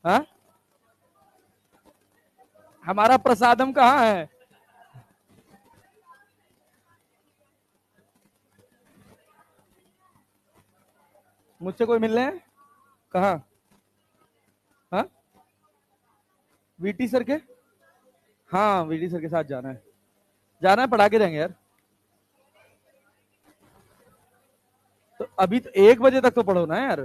हाँ, हमारा प्रसादम कहाँ है? मुझसे कोई मिलने है? कहाँ? हाँ, वीटी सर के। हाँ, वीटी सर के साथ जाना है। जाना है, पढ़ा के जाएंगे यार। तो अभी तो 1 बजे तक तो पढ़ो ना यार।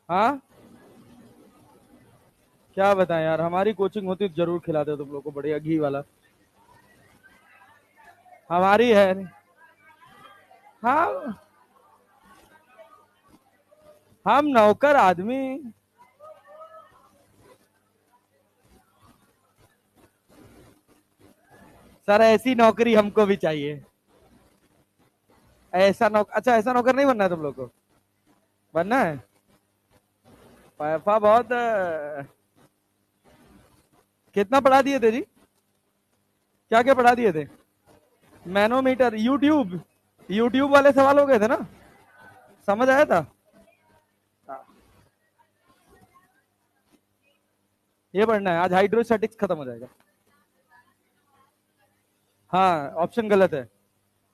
हाँ, क्या बताएं यार, हमारी कोचिंग होती तो जरूर खिलाते तुम लोग को बढ़िया घी वाला। हमारी है नहीं। हाँ, हम नौकर आदमी। सर ऐसी नौकरी हमको भी चाहिए। ऐसा नौकर, अच्छा ऐसा नौकर नहीं बनना है तुम लोग को? बनना है? पैसा बहुत कितना पढ़ा दिए थे जी? क्या क्या पढ़ा दिए थे? Manometer, YouTube. यूट्यूब वाले सवाल हो गए थे ना? समझ आया था? ये पढ़ना है आज, हाइड्रोस्टैटिक्स खत्म हो जाएगा। हाँ, ऑप्शन गलत है।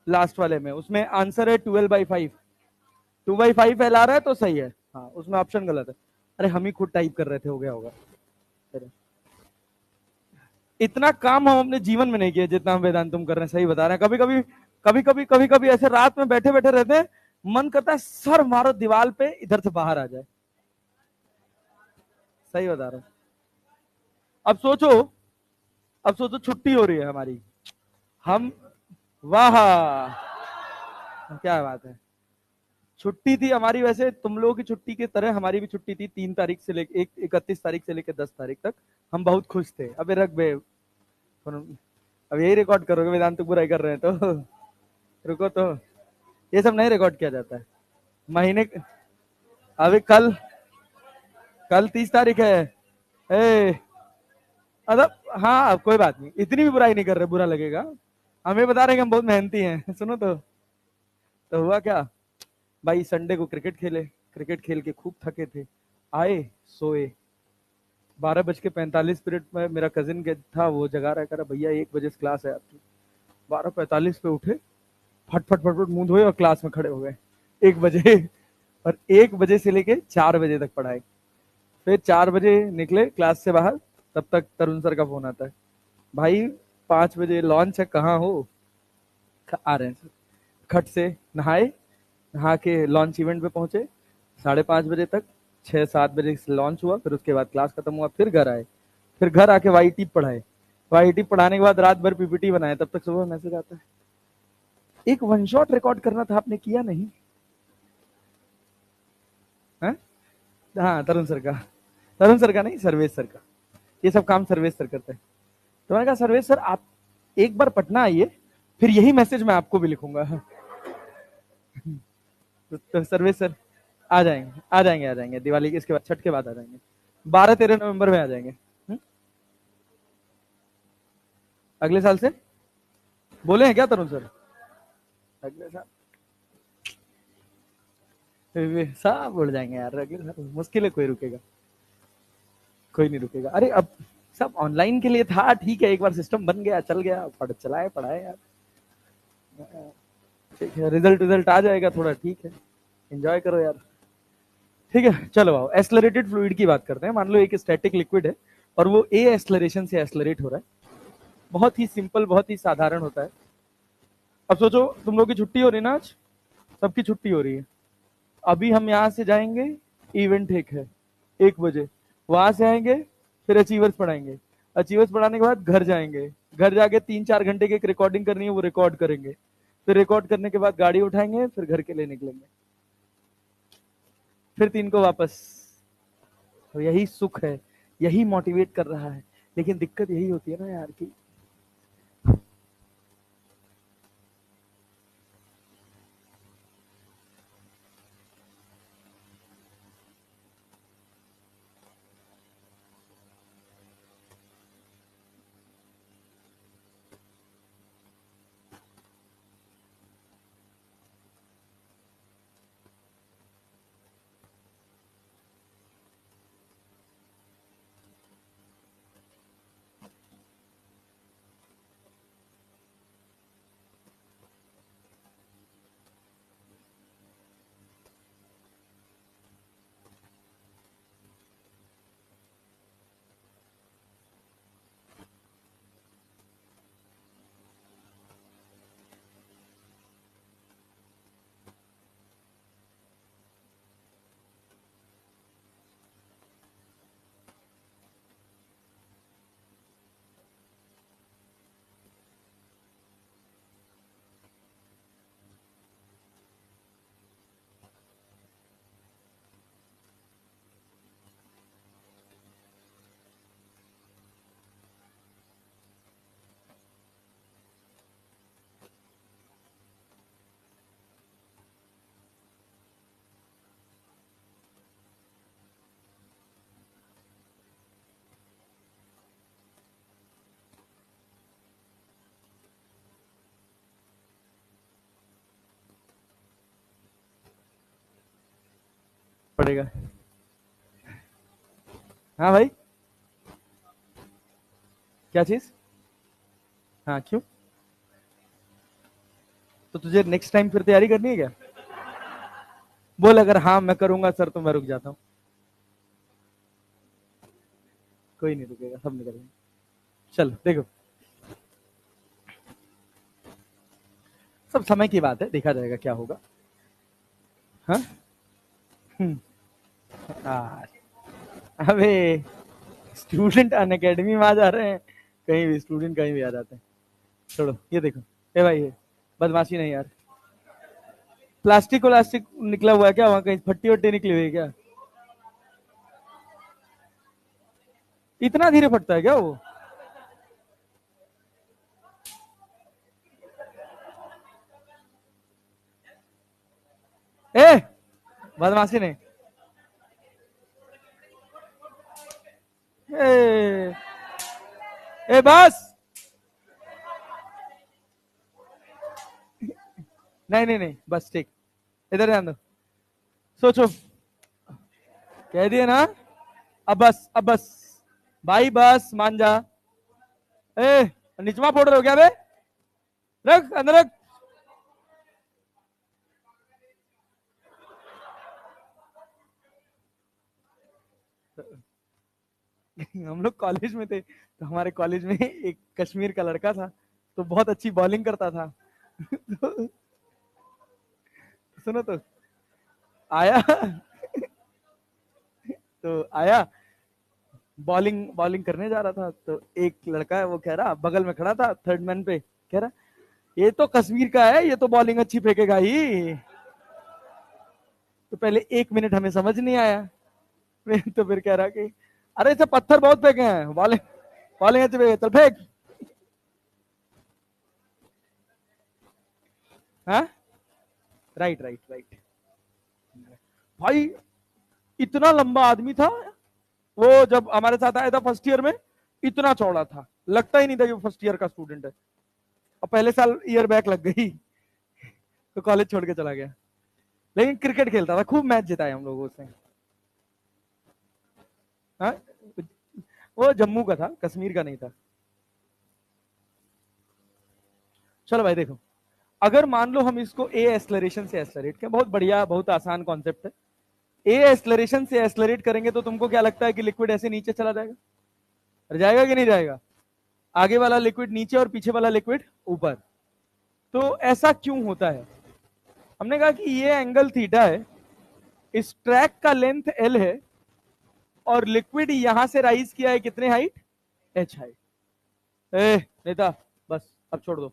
लास्ट वाले में, उसमें आंसर है 12/5। 2/5 फैला रहा है तो सही है। हाँ, उसमें ऑप्शन गलत है। अरे हम ही खुद टाइप कर रहे थे, हो गया होगा। इतना काम हम अपने जीवन में नहीं किया जितना हम वेदांत तुम कर रहे हैं, सही बता रहे हैं। कभी कभी ऐसे रात में बैठे बैठे रहते हैं, मन करता है सर मारो दीवार पे, इधर से बाहर आ जाए। सही बता रहा हूँ। अब सोचो, अब सोचो छुट्टी हो रही है हमारी। हम, वाह, क्या बात है। छुट्टी थी हमारी, वैसे तुम लोगों की छुट्टी की तरह हमारी भी छुट्टी थी, 3 तारीख से लेकर 31 तारीख से लेकर 10 तारीख तक। हम बहुत खुश थे। अबे रख बे, अब यही रिकॉर्ड करोगे वेदांत बुराई कर रहे हैं तो? रुको तो, ये सब नहीं रिकॉर्ड किया जाता है। महीने, अभी कल, कल 30 तारीख है। ए, मतलब हाँ, अब कोई बात नहीं, इतनी भी बुराई नहीं कर रहे, बुरा लगेगा। हमें बता रहे हैं कि हम बहुत मेहनती हैं। सुनो तो हुआ क्या भाई, संडे को क्रिकेट खेले, क्रिकेट खेल के खूब थके थे, आए, सोए। 12:45 में मेरा कजिन के था, वो जगा रहा, कह रहा भैया 1 बजे से क्लास है आपकी। 12:45 पे उठे, फट फट फट फट मुंह धोए और क्लास में खड़े हो गए 1 बजे। और 1 बजे से लेके 4 बजे तक पढ़ाई। फिर 4 बजे निकले क्लास से बाहर, तब तक तरुण सर का फोन आता है, भाई 5 बजे लॉन्च है, कहाँ हो? आ रहे हैं सर। खट से नहाए, नहा के लॉन्च इवेंट पे पहुंचे 5:30 बजे तक। 6-7 बजे से लॉन्च हुआ, फिर उसके बाद क्लास खत्म हुआ, फिर घर आए। फिर घर आके वाईटी पढ़ाए। वाईटी पढ़ाने के बाद रात भर पीपीटी बनाए, तब तक सुबह मैसेज आता है, एक वन शॉट रिकॉर्ड करना था, आपने किया नहीं है? हाँ, तरुण सर का। तरुण सर का नहीं, सर्वेश सर का। ये सब काम सर्वेश सर करते हैं। तो मैंने कहा सर्वेश सर आप एक बार पटना आइए, फिर यही मैसेज मैं आपको भी लिखूंगा। तो सर्वेश सर आ जाएंगे, आ जाएंगे, आ जाएंगे, दिवाली के इसके बाद, छठ के बाद आ जाएंगे। 12-13 नवंबर में आ जाएंगे। अगले साल से बोले हैं क्या तरुण सर? अगले साल सब उड़ जाएंगे यार, अगले साल मुश्किल है कोई रुकेगा। कोई नहीं रुकेगा। अरे अब सब ऑनलाइन के लिए था, ठीक है, एक बार सिस्टम बन गया, चल गया, पढ़ चलाए पढ़ाए यार। ठीक है, रिजल्ट रिजल्ट आ जाएगा थोड़ा, ठीक है, एंजॉय करो यार। ठीक है, चलो आओ एक्सलरेटेड फ्लूइड की बात करते हैं। मान लो एक स्टैटिक लिक्विड है और वो ए एक्सलरेशन से एक्सलरेट हो रहा है। बहुत ही सिंपल, बहुत ही साधारण होता है। अब सोचो तुम लोग की छुट्टी हो रही है ना आज, सबकी छुट्टी हो रही है। अभी हम यहाँ से जाएंगे, इवेंट एक है 1 बजे, वहां से आएंगे, फिर अचीवर्स पढ़ाएंगे। अचीवर्स पढ़ाने के बाद घर जाएंगे, घर जाके 3-4 घंटे की एक रिकॉर्डिंग करनी है, वो रिकॉर्ड करेंगे। फिर रिकॉर्ड करने के बाद गाड़ी उठाएंगे, फिर घर के लिए निकलेंगे, फिर 3 को वापस। तो यही सुख है, यही मोटिवेट कर रहा है। लेकिन दिक्कत यही होती है ना यार की, पड़ेगा। हाँ भाई, क्या चीज? हाँ क्यों? तो तुझे नेक्स्ट टाइम फिर तैयारी करनी है क्या? बोल, अगर हाँ मैं करूंगा सर तो मैं रुक जाता हूँ। कोई नहीं रुकेगा, सब निकलेंगे। चलो देखो, सब समय की बात है, देखा जाएगा क्या होगा। हाँ हाँ, अबे स्टूडेंट अन अकेडमी में आ जा रहे हैं, कहीं भी स्टूडेंट कहीं भी आ जाते हैं। छोड़ो, ये देखो, ए भाई ये बदमाशी नहीं यार। प्लास्टिक व्लास्टिक निकला हुआ है क्या वहां, कहीं फट्टी वट्टी निकली हुई है क्या? इतना धीरे फटता है क्या वो? ए बदमाशी नहीं। ए, ए बस, नहीं नहीं नहीं, बस ठीक, इधर ध्यान दो। सोचो, कह दिए ना, अब बस, अब बस भाई, बस मान जा। ए निचवा फोड़ रहे हो क्या बे? रख अंदर रख। हम लोग कॉलेज में थे, तो हमारे कॉलेज में एक कश्मीर का लड़का था, तो बहुत अच्छी बॉलिंग करता था। तो, सुनो तो, आया तो आया, बॉलिंग बॉलिंग करने जा रहा था, तो एक लड़का है, वो कह रहा, बगल में खड़ा था थर्ड मैन पे, कह रहा ये तो कश्मीर का है, ये तो बॉलिंग अच्छी फेंकेगा ही। तो पहले 1 मिनट हमें समझ नहीं आया, तो फिर कह रहा कि अरे इसे पत्थर बहुत फेंके हैं, बॉलिंग बॉलिंग अच्छी फेंके, चल फेंक। हाँ, राइट राइट राइट। भाई इतना लंबा आदमी था वो, जब हमारे साथ आया था फर्स्ट ईयर में, इतना चौड़ा था, लगता ही नहीं था कि वो फर्स्ट ईयर का स्टूडेंट है। और पहले साल ईयर बैक लग गई, तो कॉलेज छोड़ के चला गया। लेकिन क्रिकेट खेलता था, खूब मैच जिताए हम लोगों से। हाँ, वो जम्मू का था, कश्मीर का नहीं था। चलो भाई देखो, अगर मान लो हम इसको ए एक्सलरेशन से एक्सलरेट करें, बहुत बढ़िया, बहुत आसान कॉन्सेप्ट है। ए एक्सलरेशन से एक्सलरेट करेंगे तो तुमको क्या लगता है कि लिक्विड ऐसे नीचे चला जाएगा? अरे जाएगा कि नहीं जाएगा? आगे वाला लिक्विड नीचे और पीछे वाला लिक्विड ऊपर। तो ऐसा क्यों होता है? हमने कहा कि ये एंगल थीटा है, इस ट्रैक का लेंथ एल है, और लिक्विड यहां से राइज किया है कितने हाइट? H height. ए नेता, बस अब छोड़ दो।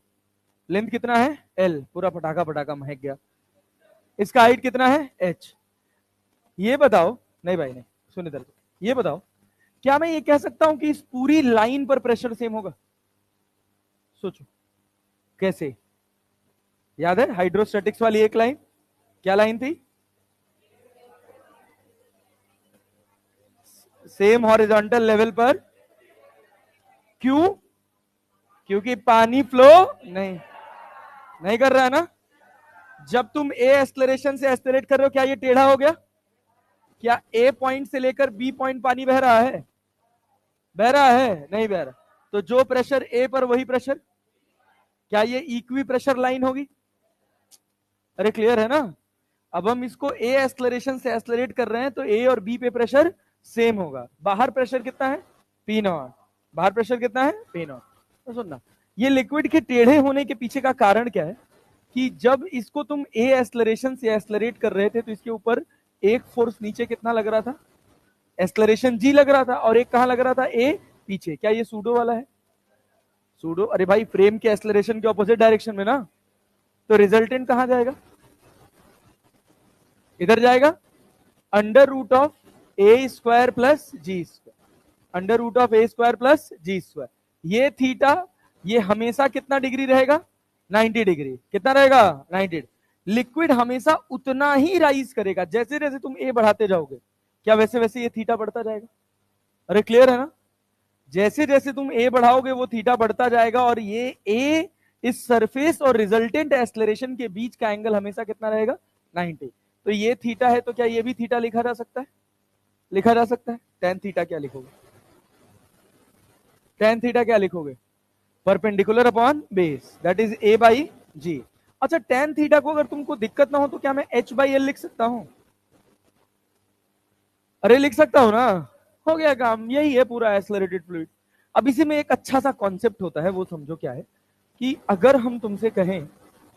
लेंथ कितना है? एल, पूरा पटाखा पटाखा महक गया। इसका हाइट कितना है? एच। ये बताओ, नहीं भाई नहीं, सुन इधर, ये बताओ, क्या मैं ये कह सकता हूं कि इस पूरी लाइन पर प्रेशर सेम होगा? सोचो कैसे। याद है हाइड्रोस्टैटिक्स वाली एक लाइन, क्या लाइन थी? सेम हॉरिजॉन्टल लेवल पर। क्यों? क्योंकि पानी फ्लो नहीं नहीं कर रहा है ना। जब तुम ए एक्सलरेशन से एक्सलरेट कर रहे हो, क्या ये टेढ़ा हो गया? क्या ए पॉइंट से लेकर बी पॉइंट पानी बह रहा है? बह रहा है? नहीं बह रहा। तो जो प्रेशर ए पर वही प्रेशर, क्या ये इक्वी प्रेशर लाइन होगी? अरे क्लियर है ना। अब हम इसको ए एक्सलरेशन से एक्सलरेट कर रहे हैं, तो ए और बी पे प्रेशर सेम होगा। बाहर प्रेशर कितना है? P not. बाहर प्रेशर कितना है? P not. तो सुनना, ये लिक्विड के टेढ़े होने के पीछे का कारण क्या है कि जब इसको तुम ए एक्सलरेशन से एक्सलरेट कर रहे थे, तो इसके ऊपर एक फोर्स नीचे कितना लग रहा था? एक्सलरेशन जी लग रहा था, और एक कहां लग रहा था? ए पीछे। क्या ये सूडो वाला है? सूडो, अरे भाई फ्रेम के एक्सलरेशन के ऑपोजिट डायरेक्शन में ना। तो रिजल्टेंट कहां जाएगा? इधर जाएगा, under root of a square plus g square, under root of a square plus g square. ये थीटा, ये हमेशा कितना डिग्री रहेगा? 90 डिग्री। कितना रहेगा? 90। लिक्विड हमेशा उतना ही राइज करेगा, जैसे जैसे तुम ए बढ़ाते जाओगे, क्या वैसे वैसे ये थीटा बढ़ता जाएगा? अरे क्लियर है ना। जैसे जैसे तुम ए बढ़ाओगे वो थीटा बढ़ता जाएगा, और ये ए, इस सरफेस और रिजल्टेंट एक्सलरेशन के बीच का एंगल हमेशा कितना रहेगा? 90। तो ये थीटा है, तो क्या ये भी थीटा लिखा जा सकता है? लिखा जा सकता है। टेन थीटा क्या लिखोगे? टेन थीटा क्या लिखोगे? Perpendicular upon base, that is a by g. अच्छा, टेन थीटा को अगर तुमको दिक्कत ना हो तो क्या मैं एच बाई एल लिख सकता हूं? अरे लिख सकता हूं ना, हो गया काम। यही है पूरा एक्सेलरेटेड फ्लूइड। अब इसी में एक अच्छा सा कॉन्सेप्ट होता है, वो समझो क्या है कि अगर हम तुमसे कहें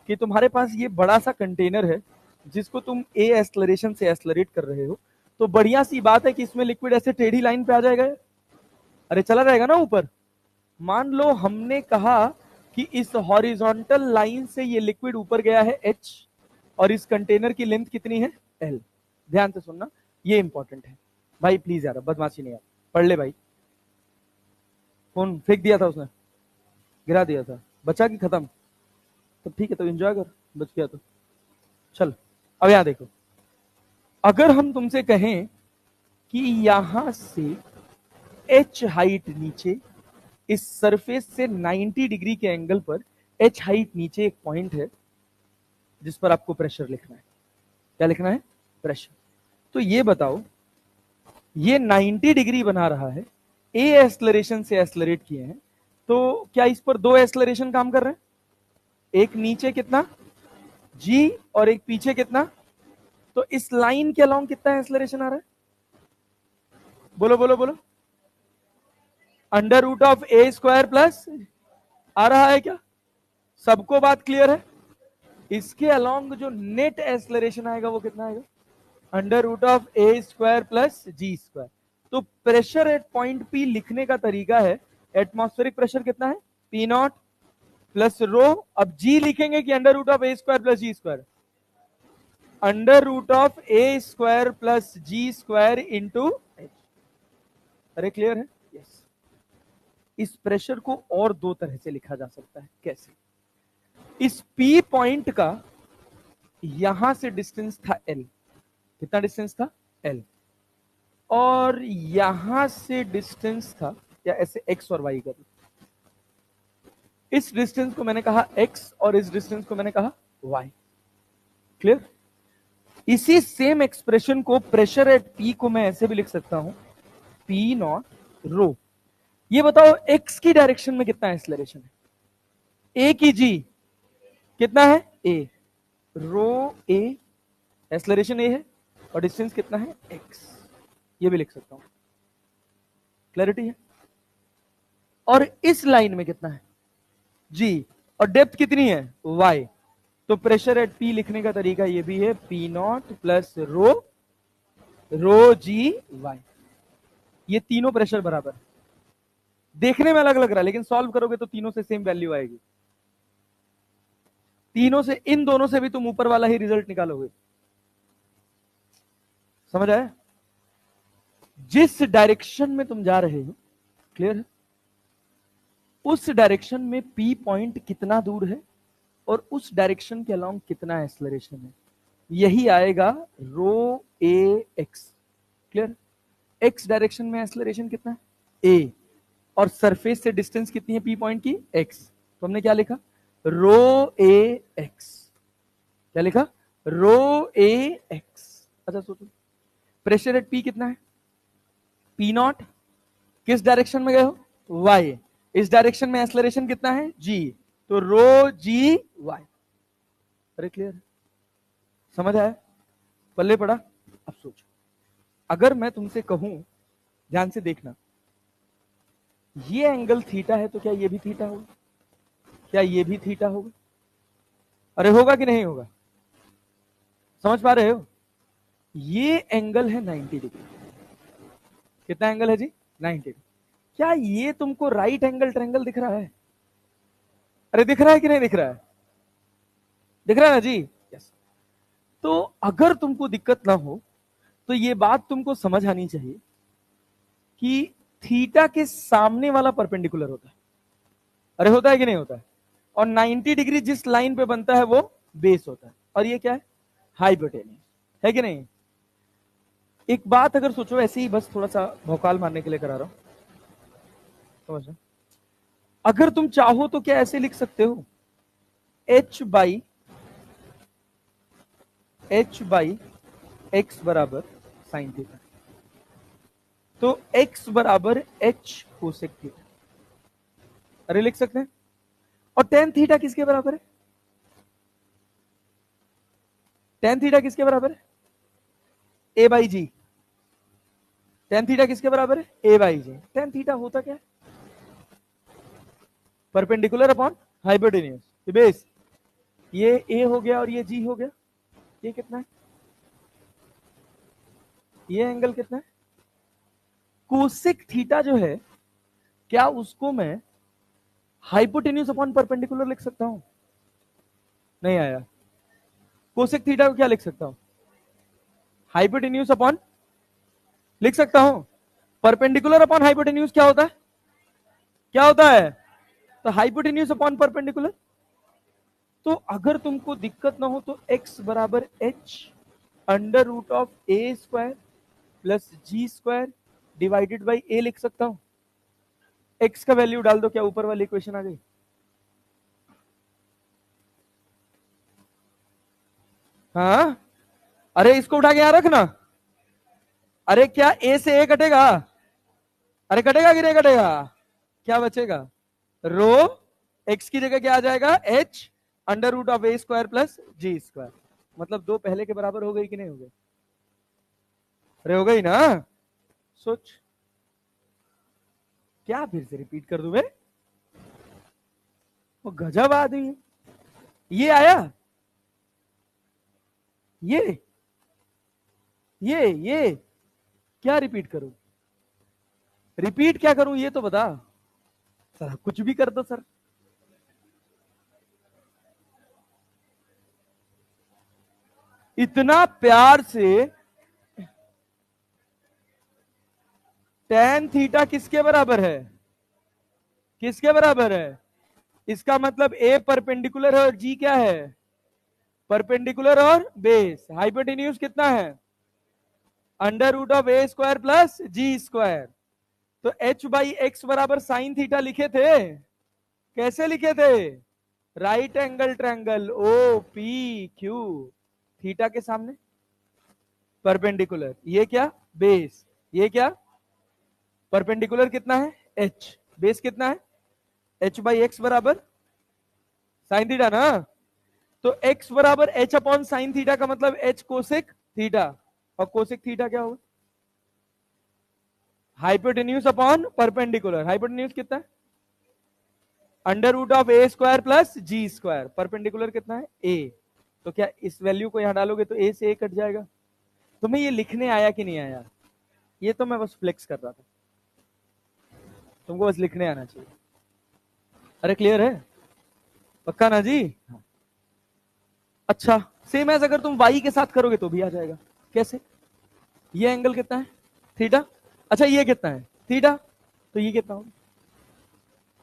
कि तुम्हारे पास ये बड़ा सा कंटेनर है जिसको तुम ए एक्सेलरेशन से एक्सेलरेट कर रहे हो, तो बढ़िया सी बात है कि इसमें लिक्विड ऐसे टेढ़ी लाइन पे आ जाएगा। अरे चला जाएगा ना ऊपर। मान लो हमने कहा कि इस हॉरिजॉन्टल लाइन से ये लिक्विड ऊपर गया है h, और इस कंटेनर की लेंथ कितनी है? l। ध्यान से सुनना, ये इंपॉर्टेंट है भाई, प्लीज यार बदमाशी नहीं यार, पढ़ ले भाई। फोन फेंक दिया था उसने, गिरा दिया था, बचा कि खत्म? तो ठीक है, तो एंजॉय कर, बच गया तो चल। अब यहां देखो, अगर हम तुमसे कहें कि यहां से h हाइट नीचे, इस सरफेस से 90 डिग्री के एंगल पर h हाइट नीचे एक पॉइंट है जिस पर आपको प्रेशर लिखना है। क्या लिखना है? प्रेशर। तो ये बताओ, ये 90 डिग्री बना रहा है, ए एक्सेलरेशन से एक्सेलरेट किए हैं, तो क्या इस पर दो एक्सेलरेशन काम कर रहे हैं? एक नीचे कितना g, और एक पीछे कितना? तो इस लाइन के अलोंग कितना एक्सेलरेशन आ रहा है? बोलो बोलो बोलो। Under root of a square plus आ रहा है क्या? सबको बात क्लियर है? इसके अलोंग जो नेट एक्सेलरेशन आएगा वो कितना आएगा? Under root of a square plus g square. तो प्रेशर एट पॉइंट पी लिखने का तरीका है, एटमॉस्फेरिक प्रेशर कितना है? P naught plus rho. अब जी लिखेंगे कि under root of a square plus g square? Under root of a square plus g square into h. अरे क्लियर है? यस। इस प्रेशर को और दो तरह से लिखा जा सकता है। कैसे? इस पी पॉइंट का यहां से डिस्टेंस था एल। कितना डिस्टेंस था? एल। और यहां से डिस्टेंस था, या ऐसे एक्स और वाई कर, इस डिस्टेंस को मैंने कहा एक्स और इस डिस्टेंस को मैंने कहा वाई। क्लियर? इसी सेम एक्सप्रेशन को प्रेशर एट पी को मैं ऐसे भी लिख सकता हूं, पी नॉट रो। ये बताओ एक्स की डायरेक्शन में कितना एक्सेलरेशन है? ए की जी कितना है? ए। रो ए, एक्सेलरेशन ए है, और डिस्टेंस कितना है? एक्स। ये भी लिख सकता हूं। क्लैरिटी है? और इस लाइन में कितना है? जी। और डेप्थ कितनी है? वाई। तो प्रेशर एट पी लिखने का तरीका ये भी है, p naught plus rho, rho g y. ये तीनों प्रेशर बराबर है। देखने में अलग लग रहा है, लेकिन सॉल्व करोगे तो तीनों से सेम वैल्यू आएगी। तीनों से, इन दोनों से भी तुम ऊपर वाला ही रिजल्ट निकालोगे। समझ आया? जिस डायरेक्शन में तुम जा रहे हो, क्लियर है, उस डायरेक्शन में पी पॉइंट कितना दूर है और उस डायरेक्शन के अलोंग कितना एक्सेलरेशन है, यही आएगा रो ए एक्स। क्लियर? एक्स डायरेक्शन में एक्सेलरेशन कितना है? ए। और सरफेस से डिस्टेंस कितनी है पी पॉइंट की? एक्स। तो हमने क्या लिखा? रो ए एक्स। क्या लिखा? रो ए एक्स। अच्छा सोचो, प्रेशर एट पी कितना है? P not. किस डायरेक्शन में गए हो? वाई। इस डायरेक्शन में एक्सेलरेशन कितना है? जी। तो रो जी वाई। अरे क्लियर? समझ आया? पल्ले पड़ा? अब सोचो, अगर मैं तुमसे कहूं, ध्यान से देखना, ये एंगल थीटा है तो क्या ये भी थीटा होगा? क्या ये भी थीटा होगा? अरे होगा कि नहीं होगा? समझ पा रहे हो? ये एंगल है 90 डिग्री। कितना एंगल है जी? 90 डिग्री। क्या ये तुमको राइट एंगल ट्रायंगल दिख रहा है? अरे दिख रहा है कि नहीं दिख रहा है? दिख रहा है ना जी? यस। तो अगर तुमको दिक्कत ना हो तो ये बात तुमको समझ आनी चाहिए कि थीटा के सामने वाला परपेंडिकुलर होता है। अरे होता है कि नहीं होता है? और 90 डिग्री जिस लाइन पे बनता है वो बेस होता है, और ये क्या है? हाइपोटेन्यूज है कि नहीं? एक बात अगर सोचो, ऐसे ही बस थोड़ा सा भौकाल मारने के लिए करा रहा हूं, समझ रहे? अगर तुम चाहो तो क्या ऐसे लिख सकते हो, h बाई x बराबर साइन थीटा, तो x बराबर h कोसेक थीटा, अरे लिख सकते हैं। और टेन थीटा किसके बराबर है? टेन थीटा किसके बराबर है? ए बाई जी। टेन थीटा किसके बराबर है? ए बाई जी। टेन थीटा होता क्या है? Perpendicular upon hypotenuse base. ये ए हो गया और ये जी हो गया। ये कितना है? ये एंगल कितना है? कोसेक थीटा जो है, क्या उसको मैं हाइपोटेन्यूज अपॉन परपेंडिकुलर लिख सकता हूं? नहीं आया। कोसेक थीटा को क्या लिख सकता हूं? हाइपोटेन्यूज अपॉन लिख सकता हूं। परपेंडिकुलर अपॉन हाइपोटेन्यूज क्या होता है? क्या होता है? तो हाइपोटेन्यूज अपॉन परपेंडिकुलर। तो अगर तुमको दिक्कत ना हो तो x बराबर h under root of a square plus g square divided by a लिख सकता हूं। x का वैल्यू डाल दो, क्या ऊपर वाली इक्वेशन आ गई? हाँ, अरे इसको उठा के यहां रखना। अरे क्या a से a कटेगा? अरे कटेगा कि नहीं कटेगा? क्या बचेगा? रो x की जगह क्या आ जाएगा? h under root of a square plus g square. मतलब दो पहले के बराबर हो गई कि नहीं हो गई? अरे हो गई ना? सोच, क्या फिर से रिपीट कर दूं मैं? वो गजब आदमी है। ये आया, ये ये क्या रिपीट करूं? रिपीट क्या करूं ये तो बता। सर कुछ भी कर दो सर। इतना प्यार से टेन थीटा किसके बराबर है? किसके बराबर है? इसका मतलब ए परपेंडिकुलर है और जी क्या है? परपेंडिकुलर और बेस। हाइपोटेन्यूज कितना है? Under root of a square plus g square. तो एच बाई एक्स बराबर साइन थीटा लिखे थे। कैसे लिखे थे? Right angle triangle O P Q, theta के सामने परपेंडिकुलर। ये क्या? बेस। ये क्या? परपेंडिकुलर कितना है? एच। बेस कितना है? एच बाई एक्स बराबर साइन थीटा ना। तो x बराबर h अपॉन साइन थीटा का मतलब h कोसेक थीटा। और कोसेक थीटा क्या होगा? Hypotenuse upon perpendicular. हाइपोटेन्यूज कितना है? Under root of a square plus g square. Perpendicular कितना है? a। तो क्या इस वैल्यू को यहां डालोगे तो a से a कट जाएगा। तुम्हें ये लिखने आया कि नहीं आया? ये तो मैं बस फ्लेक्स कर रहा था, तुमको बस लिखने आना चाहिए। अरे क्लियर है? पक्का ना जी? अच्छा, सेम एज अगर तुम y के साथ करोगे तो भी आ जाएगा। कैसे? ये एंगल कितना है? थीटा। अच्छा ये कितना है? थीटा। तो ये कितना होगा?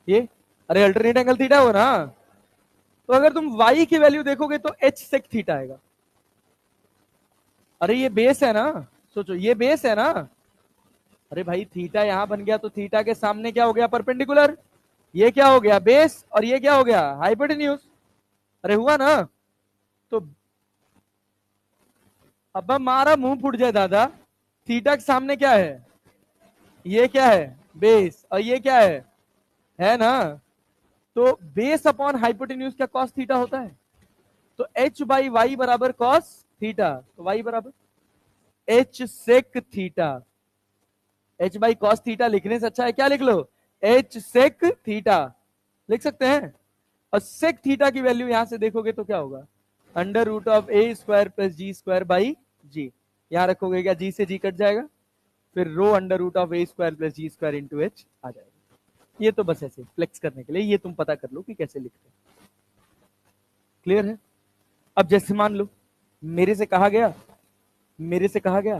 ये, अरे अल्टरनेट एंगल थीटा हो ना। तो अगर तुम y की वैल्यू देखोगे तो h सेक थीटा आएगा। अरे ये बेस है ना, सोचो ये बेस है ना। अरे भाई थीटा यहां बन गया तो थीटा के सामने क्या हो गया? परपेंडिकुलर। ये क्या हो गया? बेस। और ये क्या हो गया? हाइपोटेन्यूज। अरे हुआ ना? तो अब हमारा मुंह फूट जाए दादा। थीटा के सामने क्या है? ये क्या है? बेस। और ये क्या है ना? तो बेस अपॉन हाइपोटेन्यूज क्या कॉस थीटा होता है? तो h बाई वाई बराबर कॉस थीटा। तो y बराबर h sec theta. h by cos theta लिखने से अच्छा है क्या लिख लो? h सेक थीटा लिख सकते हैं। और सेक थीटा की वैल्यू यहां से देखोगे तो क्या होगा? Under root of a square plus g square by जी। यहां रखोगे क्या? जी से जी कट जाएगा, फिर रो under root of a square plus g square into H आ जाएगा। ये तो बस ऐसे फ्लेक्स करने के लिए, ये तुम पता कर लो कि कैसे लिखते हैं। क्लियर है? अब जैसे मान लो मेरे से कहा गया, मेरे से कहा गया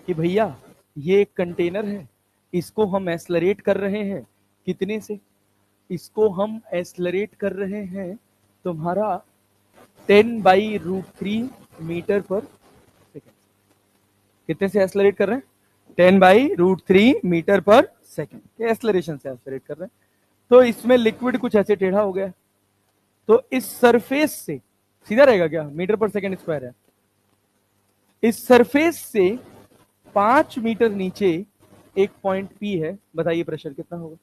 कि भैया ये एक कंटेनर है, इसको हम एक्सलरेट कर रहे हैं कितने से? इसको हम एक्सलरेट कर रहे हैं तुम्हारा 10/√3 मीटर पर सेकेंड। कितने से एक्सलरेट कर रहे हैं? 10/√3 मीटर पर सेकेंड। एक्सलरेशन से एक्सलरेट कर रहे हैं। तो इसमें लिक्विड कुछ ऐसे टेढ़ा हो गया, तो इस सरफेस से सीधा रहेगा क्या? मीटर पर सेकेंड स्क्वायर है, इस सरफेस से 5 मीटर नीचे एक पॉइंट पी है, बताइए प्रेशर कितना होगा?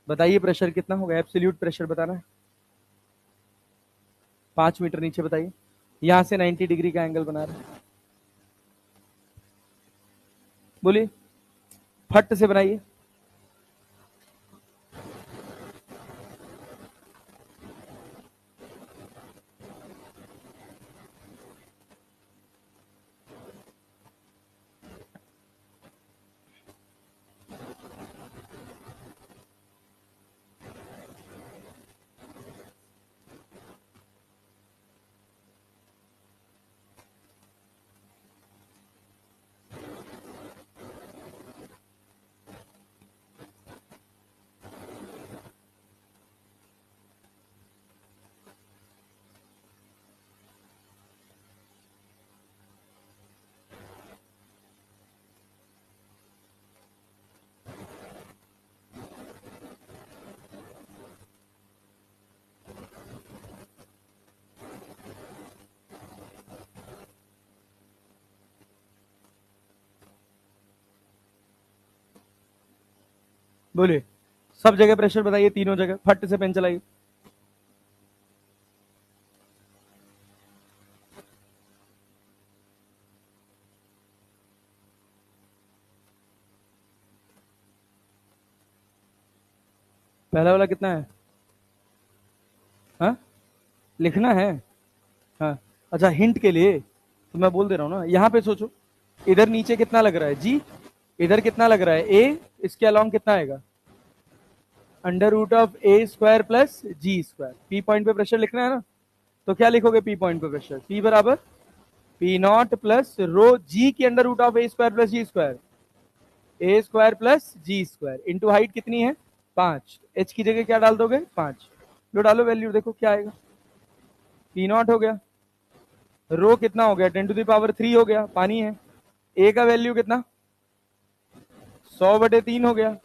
बताइए प्रेशर कितना होगा? एब्सोल्यूट प्रेशर बताना है। 5 मीटर नीचे बताइए, यहां से 90 डिग्री का एंगल बना रहे हैं, बोलिए, फट से बनाइए। बोलिए, सब जगह प्रेशर बताइए, तीनों जगह फट से पेन चलाइए। पहला वाला कितना है? हाँ, लिखना है। हाँ, अच्छा, हिंट के लिए तो मैं बोल दे रहा हूँ ना, यहाँ पे सोचो, इधर नीचे कितना लग रहा है जी, इधर कितना लग रहा है ए, इसके अलोंग कितना आएगा? Under root of a square plus g square. P point पे प्रेशर लिखना है ना, तो क्या लिखोगे पी पॉइंट पे प्रेशर? पी बराबर P naught plus rho g की under root of a square plus g square, a square plus g square into height कितनी है? 5। एच की जगह क्या डाल दोगे? 5। लो डालो वैल्यू, देखो क्या आएगा। पी नॉट हो गया, रो कितना हो गया? 10⁻³ हो गया, पानी है। ए का वैल्यू कितना? 100/3 हो गया,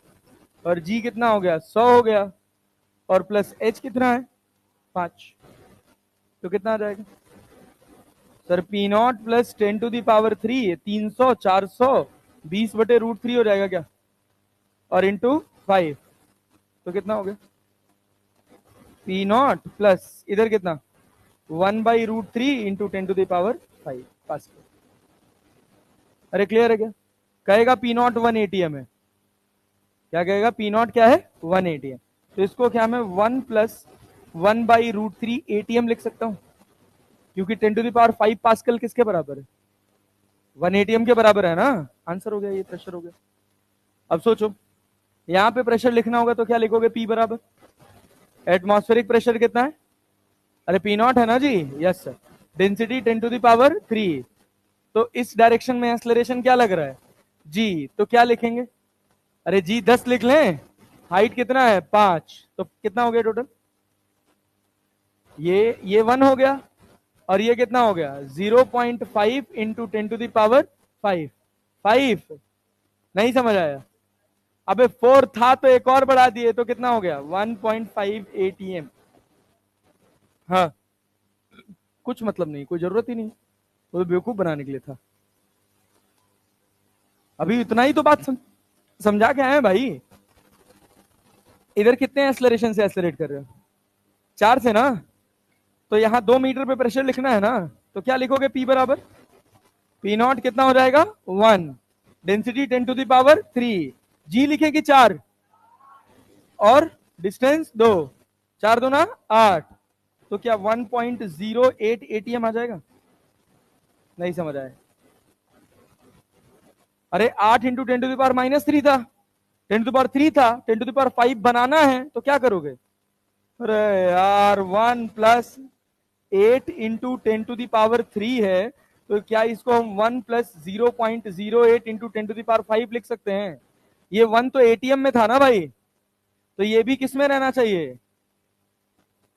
और जी कितना हो गया? 100 हो गया, और प्लस एच कितना है? 5। तो कितना आ जाएगा सर? पी नॉट प्लस 10⁻³ 300, 400, 20/√3 हो जाएगा क्या? और इंटू 5, तो कितना हो गया? पी नॉट प्लस इधर कितना? 1/√3 इंटू 10⁵ पास्कल। अरे क्लियर है क्या? कहेगा पी नॉट 1 एटीएम है, क्या कहेगा? पी नॉट क्या है? 1 एटीएम। तो इसको क्या मैं 1 प्लस 1/√3 एटीएम लिख सकता हूं, क्योंकि 10⁵ पास्कल किसके बराबर है? 1 एटीएम के बराबर है ना। आंसर हो गया, ये प्रेशर हो गया। अब सोचो, यहां पे प्रेशर लिखना होगा तो क्या लिखोगे? पी बराबर एटमॉस्फेरिक प्रेशर कितना है? अरे पी नॉट है ना जी, यस सर। डेंसिटी 10⁻3, तो इस डायरेक्शन में एक्सलरेशन क्या लग रहा है? जी, तो क्या लिखेंगे? अरे जी 10 लिख लें, हाइट कितना है? 5, तो कितना हो गया टोटल? ये 1 हो गया, और ये कितना हो गया? 0.5 इंटू 10⁵ 5। नहीं समझ आया? अबे 4 था तो एक और बढ़ा दिए, तो कितना हो गया? 1.5 एटीएम। हाँ, कुछ मतलब नहीं, कोई जरूरत ही नहीं, वो बेवकूफ बनाने के लिए था। अभी इतना ही तो बात समझा के आए भाई। इधर कितने एक्सलरेशन से एक्सलरेट कर रहे हो? 4 से ना। तो यहाँ 2 मीटर पे प्रेशर लिखना है ना, तो क्या लिखोगे? पी बराबर पी नॉट कितना हो जाएगा? 1, डेंसिटी 10⁻3, जी लिखेगी 4, और डिस्टेंस 2, 4 दूना 8, तो क्या 1.08 एटीएम आ जाएगा? नहीं समझ आया? अरे 8 इंटू 10⁻³ था, 10⁻³ था, 10⁵ बनाना है तो क्या करोगे? अरे यार 1 प्लस 8 इंटू 10⁻³ है, तो क्या इसको हम 1 प्लस 0.08 इंटू 10⁵ लिख सकते हैं? ये 1 तो एटीएम में था ना भाई, तो ये भी किस में रहना चाहिए?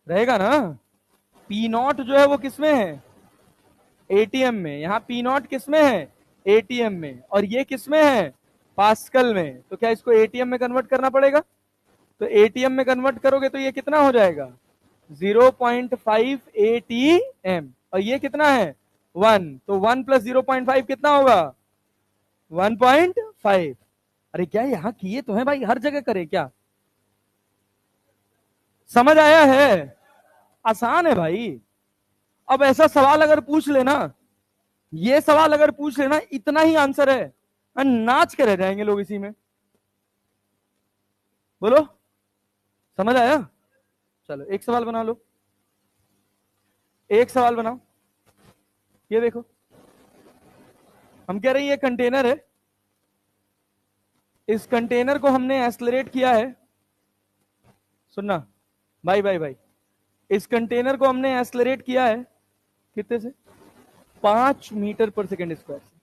रहेगा ना। पी नॉट जो है वो किस में है? एटीएम में। यहाँ पी नॉट किस में है? एटीएम में। और ये किस में है? पास्कल में। तो क्या इसको एटीएम में कन्वर्ट करना पड़ेगा? तो एटीएम में कन्वर्ट करोगे तो ये कितना हो जाएगा? 0.5 एटीएम। और ये कितना है? 1, तो 1 प्लस 0.5 कितना होगा? 1.5। अरे क्या यहां किए तो है भाई, हर जगह करे क्या? समझ आया है? आसान है भाई। अब ऐसा सवाल अगर पूछ लेना, ये सवाल अगर पूछ लेना, इतना ही आंसर है, नाच के रह जाएंगे लोग इसी में। बोलो, समझ आया? चलो एक सवाल बना लो, एक सवाल बनाओ। ये देखो, हम कह रहे हैं ये कंटेनर है, इस कंटेनर को हमने एक्सलरेट किया है। सुनना भाई भाई भाई, इस कंटेनर को हमने एक्सलरेट किया है कितने से? 5 मीटर पर सेकेंड स्क्वायर से।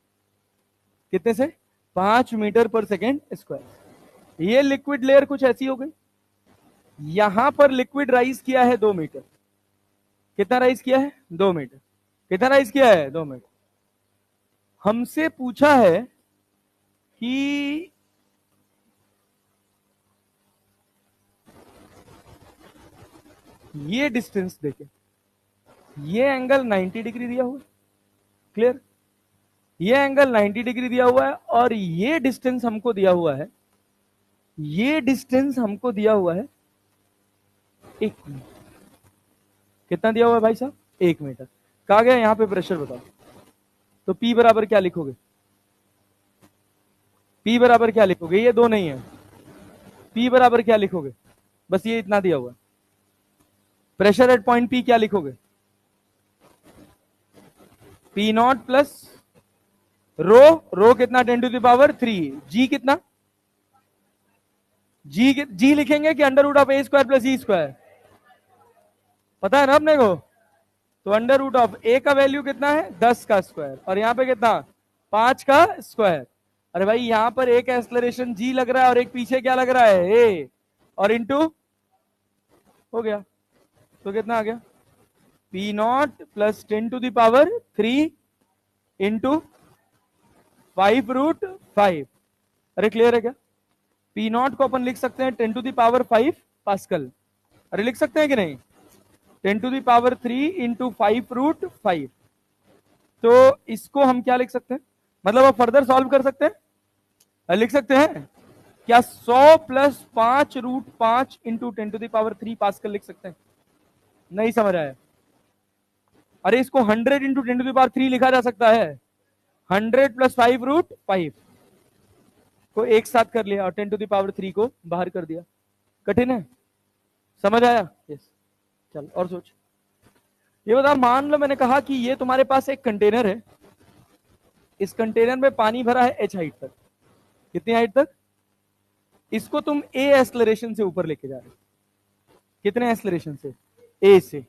कितने से? 5 मीटर पर सेकेंड स्क्वायर। ये लिक्विड लेयर कुछ ऐसी हो गई, यहां पर लिक्विड राइज किया है 2 मीटर। कितना राइज किया है? 2 मीटर। कितना राइज किया है? 2 मीटर। हमसे पूछा है कि ये डिस्टेंस देखे, ये एंगल 90 डिग्री दिया हुआ है, क्लियर? ये एंगल 90 डिग्री दिया हुआ है, और ये डिस्टेंस हमको दिया हुआ है, ये डिस्टेंस हमको दिया हुआ है 1 मीटर। कितना दिया हुआ है भाई साहब? 1 मीटर। कहा गया यहां पे प्रेशर बताओ, तो P बराबर क्या लिखोगे? P बराबर क्या लिखोगे? ये 2 नहीं है, P बराबर क्या लिखोगे? बस ये इतना दिया हुआ है। प्रेशर एट पॉइंट P क्या लिखोगे? P naught plus rho, rho कितना? 10⁻3। G कितना? जी लिखेंगे कि under root of a square plus e square? पता है ना अपने को? तो अंडर रूट ऑफ ए का वैल्यू कितना है? 10 का स्क्वायर, और यहां पे कितना? 5 का स्क्वायर। अरे भाई यहां पर एक एक्सलरेशन जी लग रहा है और एक पीछे क्या लग रहा है? ए, और इंटू हो गया, तो कितना आ गया? P naught plus 10⁻3 into 5√5। अरे क्लियर है क्या? P नॉट को अपन लिख सकते हैं 10⁵ पास्कल। अरे लिख सकते हैं कि नहीं? 10⁻3 इंटू 5√5। तो इसको हम क्या लिख सकते हैं? मतलब आप फर्दर सॉल्व कर सकते हैं, लिख सकते हैं क्या? 100 प्लस 5√5 इंटू 10⁻3 पास्कल लिख सकते हैं? नहीं समझ आया? अरे इसको 100 इंटू 10⁻3 लिखा जा सकता है। 100 प्लस 5√5 को एक साथ कर लिया और 10⁻3 को बाहर कर दिया। कठिन है? समझ आया? यस। चल और सोच। ये बता, मान लो मैंने कहा कि ये तुम्हारे पास एक कंटेनर है, इस कंटेनर में पानी भरा है h हाइट तक। कितनी हाइट तक? इसको तुम a एक्सलरेशन से ऊपर लेके जा रहे हो। कितने एक्सलरेशन से? a से।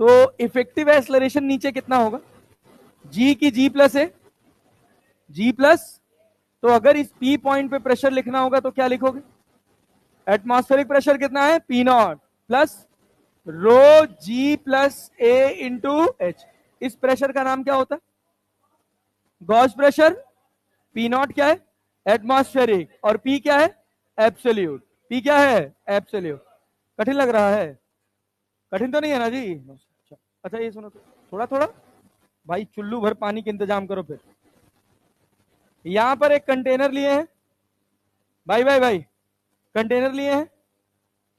तो इफेक्टिव एक्सलरेशन नीचे कितना होगा? g की g plus a, g plus. तो अगर इस p पॉइंट पे प्रेशर लिखना होगा तो क्या लिखोगे? एटमॉस्फेरिक प्रेशर कितना है? P naught plus rho g plus a into h. इस प्रेशर का नाम क्या होता है? Gauss pressure. P नॉट क्या है? एटमॉस्फेरिक, और P क्या है? एब्सोल्यूट। P क्या है? एब्सोल्यूट। कठिन लग रहा है? कठिन तो नहीं है ना जी? अच्छा ये सुनो, तो थोड़ा थोड़ा भाई चुल्लू भर पानी का इंतजाम करो। फिर यहां पर एक कंटेनर लिए हैं भाई भाई भाई, कंटेनर लिए हैं।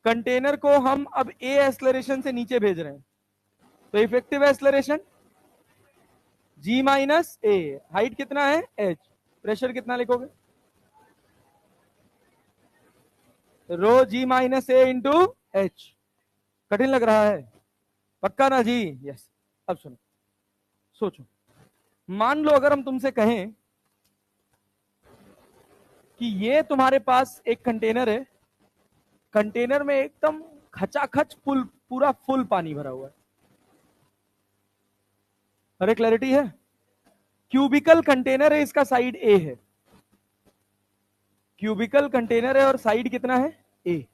कंटेनर को हम अब ए एक्सलरेशन से नीचे भेज रहे हैं, तो इफेक्टिव एक्सलरेशन जी माइनस ए। हाइट कितना है? एच। प्रेशर कितना लिखोगे? रो जी माइनस ए इंटू एच। कठिन लग रहा है? पक्का ना जी? यस। अब सुनो, सोचो, मान लो अगर हम तुमसे कहें कि ये तुम्हारे पास एक कंटेनर है, कंटेनर में एकदम खचाखच फुल, पूरा फुल पानी भरा हुआ है। अरे क्लैरिटी है? क्यूबिकल कंटेनर है, इसका साइड ए है। क्यूबिकल कंटेनर है और साइड कितना है? ए।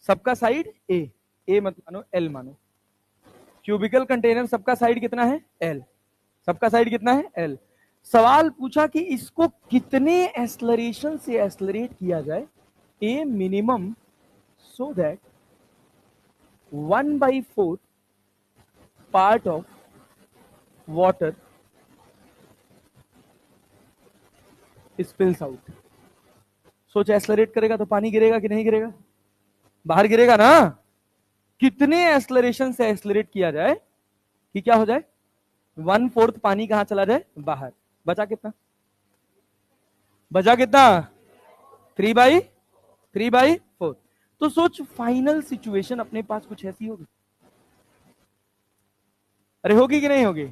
सबका साइड ए, ए मत मानो, एल मानो। क्यूबिकल कंटेनर सबका साइड कितना है? एल। सबका साइड कितना है? एल। सवाल पूछा कि इसको कितने एक्सलरेशन से एक्सलरेट किया जाए, ए minimum, so that 1/4 part of water spills out. सोच, एक्सलरेट करेगा तो पानी गिरेगा कि नहीं गिरेगा? बाहर गिरेगा ना। कितने एक्सलरेशन से एक्सलरेट किया जाए कि क्या हो जाए? 1/4 पानी कहां चला जाए? बाहर। बचा कितना? बचा कितना? 3/4। तो सोच, फाइनल सिचुएशन अपने पास कुछ ऐसी होगी। अरे होगी कि नहीं होगी?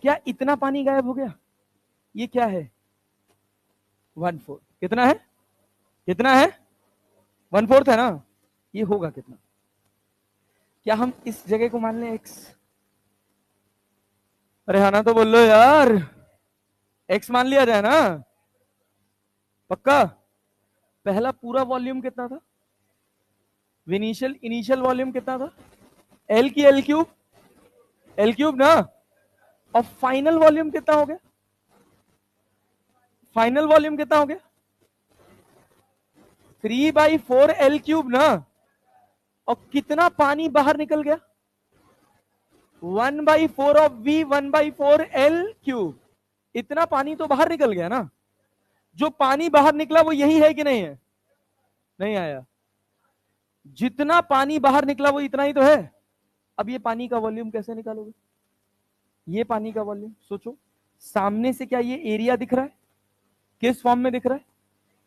क्या इतना पानी गायब हो गया? ये क्या है? 1/4। कितना है? कितना है? 1/4 है ना। ये होगा कितना? क्या हम इस जगह को मान लें एक्स? अरे हाँ ना, तो बोल लो यार। एक्स मान लिया जाए ना? पक्का? पहला पूरा वॉल्यूम कितना था? इनिशियल वॉल्यूम कितना था? एल की एल क्यूब। एल क्यूब ना। और फाइनल वॉल्यूम कितना हो गया? फाइनल वॉल्यूम कितना हो गया? 3/4 L³ ना। और कितना पानी बाहर निकल गया? 1/4 ऑफ V 1/4 L³। इतना पानी तो बाहर निकल गया ना। जो पानी बाहर निकला वो यही है कि नहीं है? नहीं आया। जितना पानी बाहर निकला वो इतना ही तो है। अब ये पानी का वॉल्यूम कैसे निकालोगे? ये पानी का वॉल्यूम सोचो, सामने से क्या ये एरिया दिख रहा है? किस फॉर्म में दिख रहा है?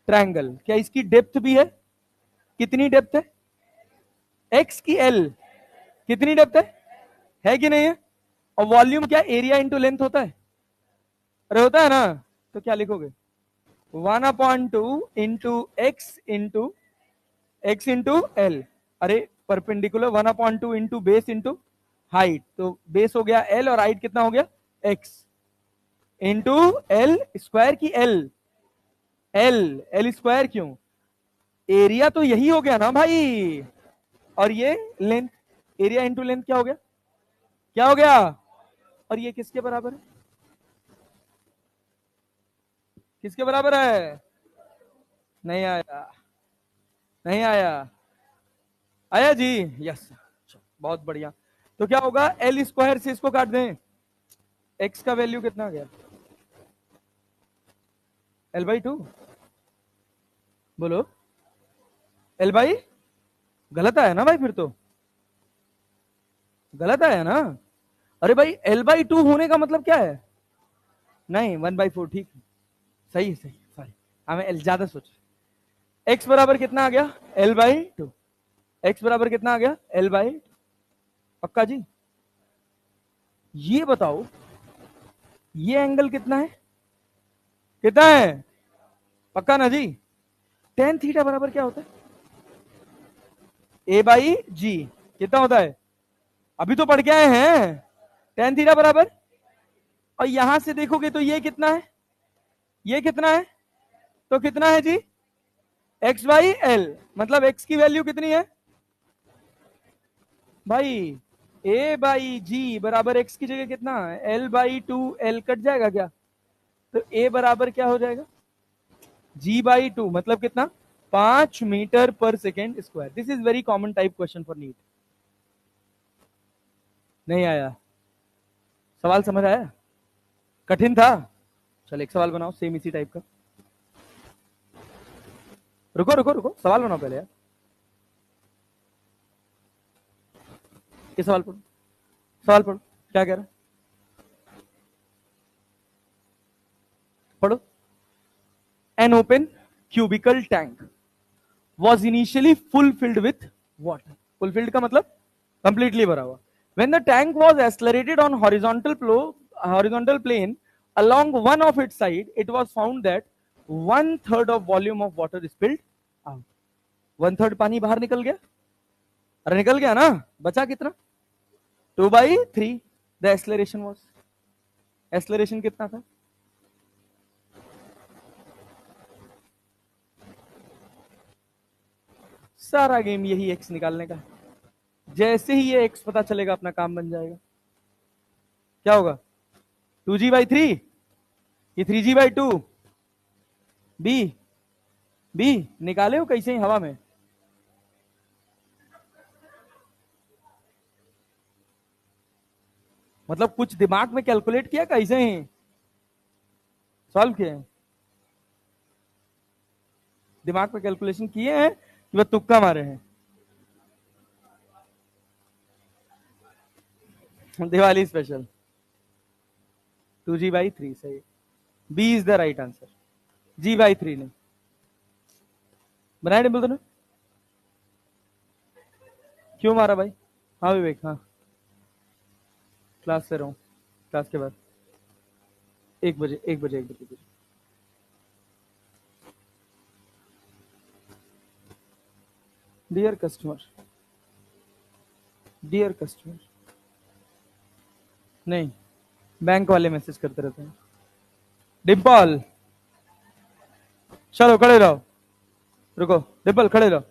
ट्रायंगल। क्या इसकी डेप्थ भी है? कितनी डेप्थ है? एक्स की एल। कितनी डेप्थ है कि नहीं है? और वॉल्यूम क्या एरिया इंटू लेंथ होता है? अरे होता है ना। तो क्या लिखोगे? 1/2 इंटू एल। अरे perpendicular 1/2 into base into height. तो बेस हो गया एल और हाइट कितना हो गया? एक्स इंटू एल स्क्वायर की एल। एल एल स्क्वायर क्यों? एरिया तो यही हो गया ना भाई। और ये लेंथ। एरिया इंटू लेंथ क्या हो गया? क्या हो गया? और ये किसके बराबर है? किसके बराबर है? नहीं आया। नहीं आया। आया जी। यस। बहुत बढ़िया। तो क्या होगा? एल स्क्वायर से इसको काट दें। एक्स का वैल्यू कितना आ गया? L/2। बोलो। L by. गलत आया ना भाई? फिर तो गलत आया ना। अरे भाई L/2 होने का मतलब क्या है? नहीं 1/4 ठीक है। सही सही सॉरी। हमें एल ज्यादा सोच। एक्स बराबर कितना आ गया? L/2। एक्स बराबर कितना आ गया? L/2। पक्का जी? ये बताओ, ये एंगल कितना है? कितना है? पक्का ना जी? टेन थीटा बराबर क्या होता है? A/G। कितना होता है? अभी तो पढ़ के आए हैं। टेन थीटा बराबर। और यहां से देखोगे तो ये कितना है? ये कितना है? तो कितना है जी? x/L। मतलब x की वैल्यू कितनी है भाई? A/G बराबर x की जगह कितना है? L/2। L कट जाएगा क्या? तो A बराबर क्या हो जाएगा? G/2 मतलब कितना? 5 मीटर पर second square. This is very common type question for NEET. नहीं आया? सवाल समझ आया? कठिन था? चल एक सवाल बनाओ सेम इसी टाइप का। रुको रुको रुको, सवाल बनाओ पहले यार। ये सवाल पढ़ो। सवाल पढ़ो। क्या कह रहा है? पढ़ो। An open cubical tank was initially full filled with water. Full filled का मतलब completely भरा हुआ. When the tank was accelerated on horizontal plane along one of its side, it was found that 1/3 of volume of water spilled out. 1/3 पानी बाहर निकल गया। अरे निकल गया ना। बचा कितना? 2/3। The acceleration was. एक्सलरेशन कितना था? सारा गेम यही एक्स निकालने का। जैसे ही ये एक्स पता चलेगा अपना काम बन जाएगा। क्या होगा? 2G/3। ये 3G/2। बी। बी निकाले हो कैसे ही हवा में? मतलब कुछ दिमाग में कैलकुलेट किया, कैसे ही सॉल्व किए हैं? दिमाग में कैलकुलेशन किए हैं कि वह तुक्का मारे हैं? दिवाली स्पेशल 2G/3 सही। B is the right answer, G/3 नहीं। बनाया डिम्पल तूने? क्यों मारा भाई? हाँ विवेक, हाँ क्लास से रहा हूँ, क्लास के बाद 1 बजे 1 बजे 1 बजे। डियर कस्टमर, डियर कस्टमर नहीं, बैंक वाले मैसेज करते रहते हैं। डिम्पल चलो खड़े रहो, रुको डिम्पल खड़े रहो।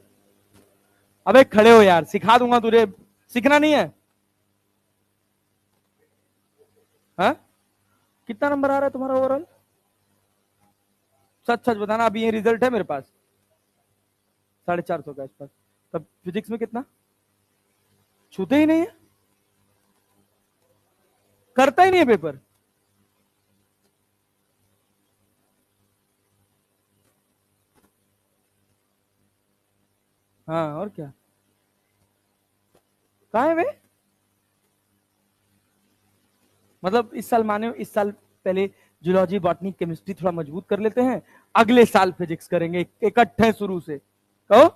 अबे खड़े हो यार, सिखा दूंगा तुझे, सीखना नहीं है? हाँ कितना नंबर आ रहा है तुम्हारा ओवरऑल? सच सच बताना, अभी ये रिजल्ट है मेरे पास 450 के आसपास। तब फिजिक्स में कितना? छूते ही नहीं है, करता ही नहीं है पेपर। हाँ और क्या, कहा है वे? मतलब इस साल माने, इस साल पहले जूलॉजी बॉटनी केमिस्ट्री थोड़ा मजबूत कर लेते हैं, अगले साल फिजिक्स करेंगे इकट्ठे शुरू से। कहो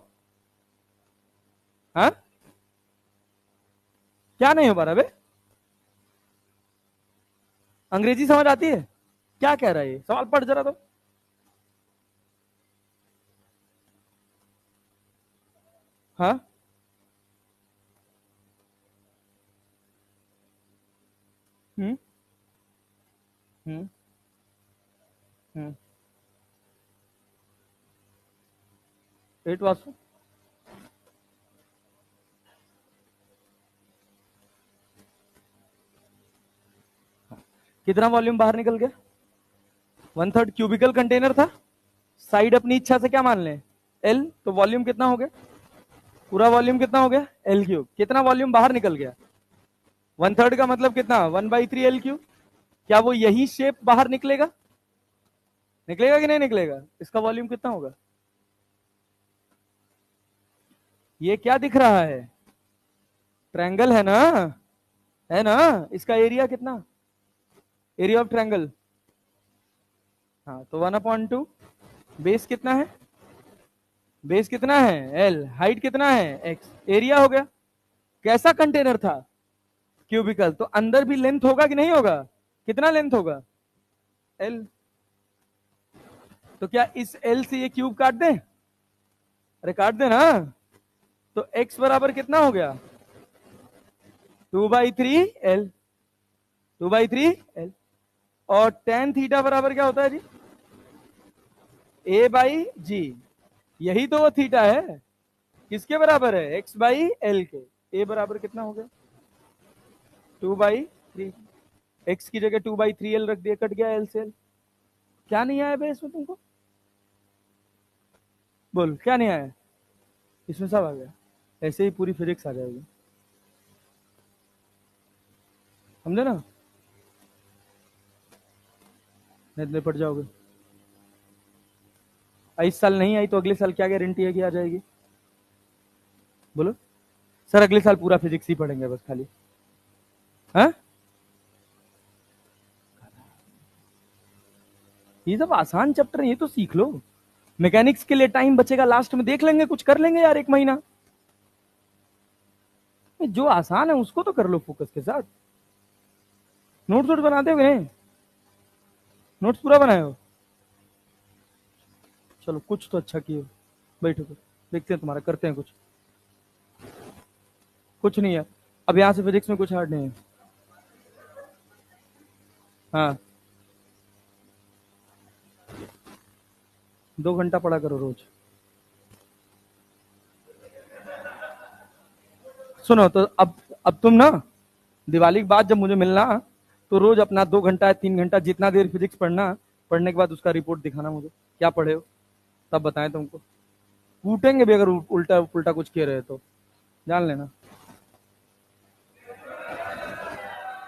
हाँ, क्या नहीं हो पा रहा बे? अंग्रेजी समझ आती है? क्या कह रहा है ये, सवाल पढ़ जरा तो। हाँ हम्म हम्म हम्म 8 वासु। कितना वॉल्यूम बाहर निकल गया? 1/3 क्यूबिकल कंटेनर था, साइड अपनी इच्छा से क्या मान लें, एल, तो वॉल्यूम कितना हो गया? पूरा वॉल्यूम कितना हो गया? L3। कितना वॉल्यूम बाहर निकल गया? 1/3 का मतलब कितना? 1/3 L3। क्या वो यही शेप बाहर निकलेगा? निकलेगा कि नहीं निकलेगा? इसका वॉल्यूम कितना होगा? ये क्या दिख रहा है? ट्रायंगल है ना, है ना? इसका एरिया कितना? एरिया ऑफ ट्रायंगल, हाँ तो 1/2। बेस कितना है? बेस कितना है? L। हाइट कितना है? X। एरिया हो गया। कैसा कंटेनर था? क्यूबिकल, तो अंदर भी लेंथ होगा कि नहीं होगा? कितना लेंथ होगा? L। तो क्या इस L से ये क्यूब काट दें? अरे काट दे ना। तो X बराबर कितना हो गया? 2/3 L, 2/3 L। और tan थीटा बराबर क्या होता है जी? A/G। यही तो वो थीटा है, किसके बराबर है? X/L के। A बराबर कितना हो गया? 2/3। X की जगह 2/3L रख दिया, कट गया L से L। क्या नहीं आया भाई इसमें तुमको? बोल क्या नहीं आया? इसमें सब आ गया, ऐसे ही पूरी फिजिक्स आ जाएगी, समझे ना? नहीं तो निपट जाओगे। इस साल नहीं आई तो अगले साल क्या गारंटी है कि आ जाएगी? बोलो। सर अगले साल पूरा फिजिक्स ही पढ़ेंगे बस खाली। हाँ ये सब आसान चैप्टर है, ये तो सीख लो। मैकेनिक्स के लिए टाइम बचेगा, लास्ट में देख लेंगे, कुछ कर लेंगे यार 1 महीना। जो आसान है उसको तो कर लो फोकस के साथ। नोट्स वोट बनाते हो नहीं? नोट्स पूरा बनाए हो? चलो कुछ तो अच्छा किए हो। बैठो तो देखते हैं तुम्हारा, करते हैं कुछ। कुछ नहीं है, अब यहाँ से फिजिक्स में कुछ हार्ड नहीं है। हाँ 2 घंटा पढ़ा करो रोज। सुनो तो अब तुम ना दिवाली के बाद जब मुझे मिलना, तो रोज अपना 2 घंटा या 3 घंटा जितना देर फिजिक्स पढ़ना, पढ़ने के बाद उसका रिपोर्ट दिखाना मुझे, क्या पढ़े हो, तब बताएं तुमको। कूटेंगे भी अगर उल्टा उल्टा कुछ कह रहे तो, जान लेना।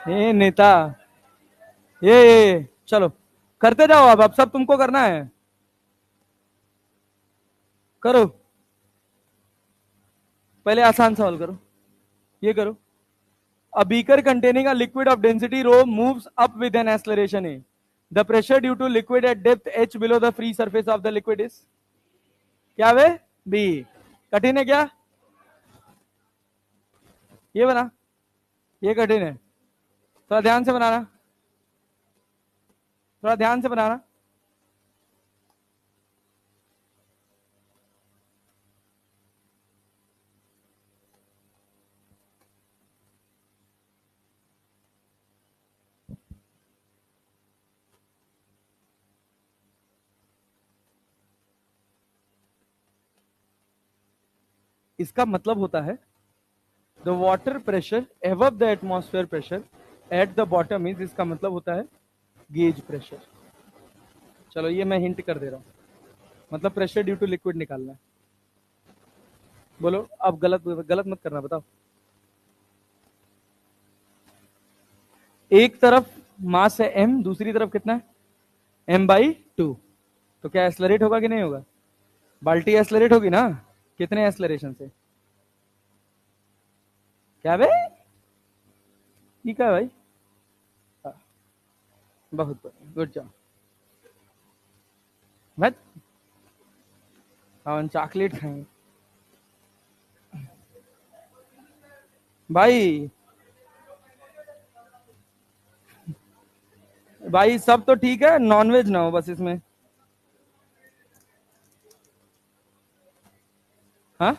ए नेता, ये चलो करते जाओ, अब सब तुमको करना है, करो। पहले आसान सवाल करो, ये करो। A beaker containing a liquid of density rho moves up with an acceleration a. The pressure due to liquid at depth h below the free surface of the liquid is क्या वे b। कठिन है क्या? ये बना, ये कठिन है, थोड़ा ध्यान से बनाना, थोड़ा ध्यान से बनाना। इसका मतलब होता है the water pressure above the atmosphere pressure at the bottom is, इसका मतलब होता है गेज प्रेशर। चलो ये मैं हिंट कर दे रहा हूं, मतलब प्रेशर ड्यू टू लिक्विड निकालना है। बोलो अब, गलत गलत मत करना, बताओ। एक तरफ मास है m, दूसरी तरफ कितना है m/2, तो क्या एक्सलरेट होगा कि नहीं होगा? बाल्टी एक्सलरेट होगी ना, कितने एक्सलरेशन से? क्या बे, ठीक है भाई, बहुत बढ़िया, गुड जॉब। बस हम चॉकलेट खाएंगे भाई। भाई सब तो ठीक है, नॉनवेज ना हो बस इसमें। हाँ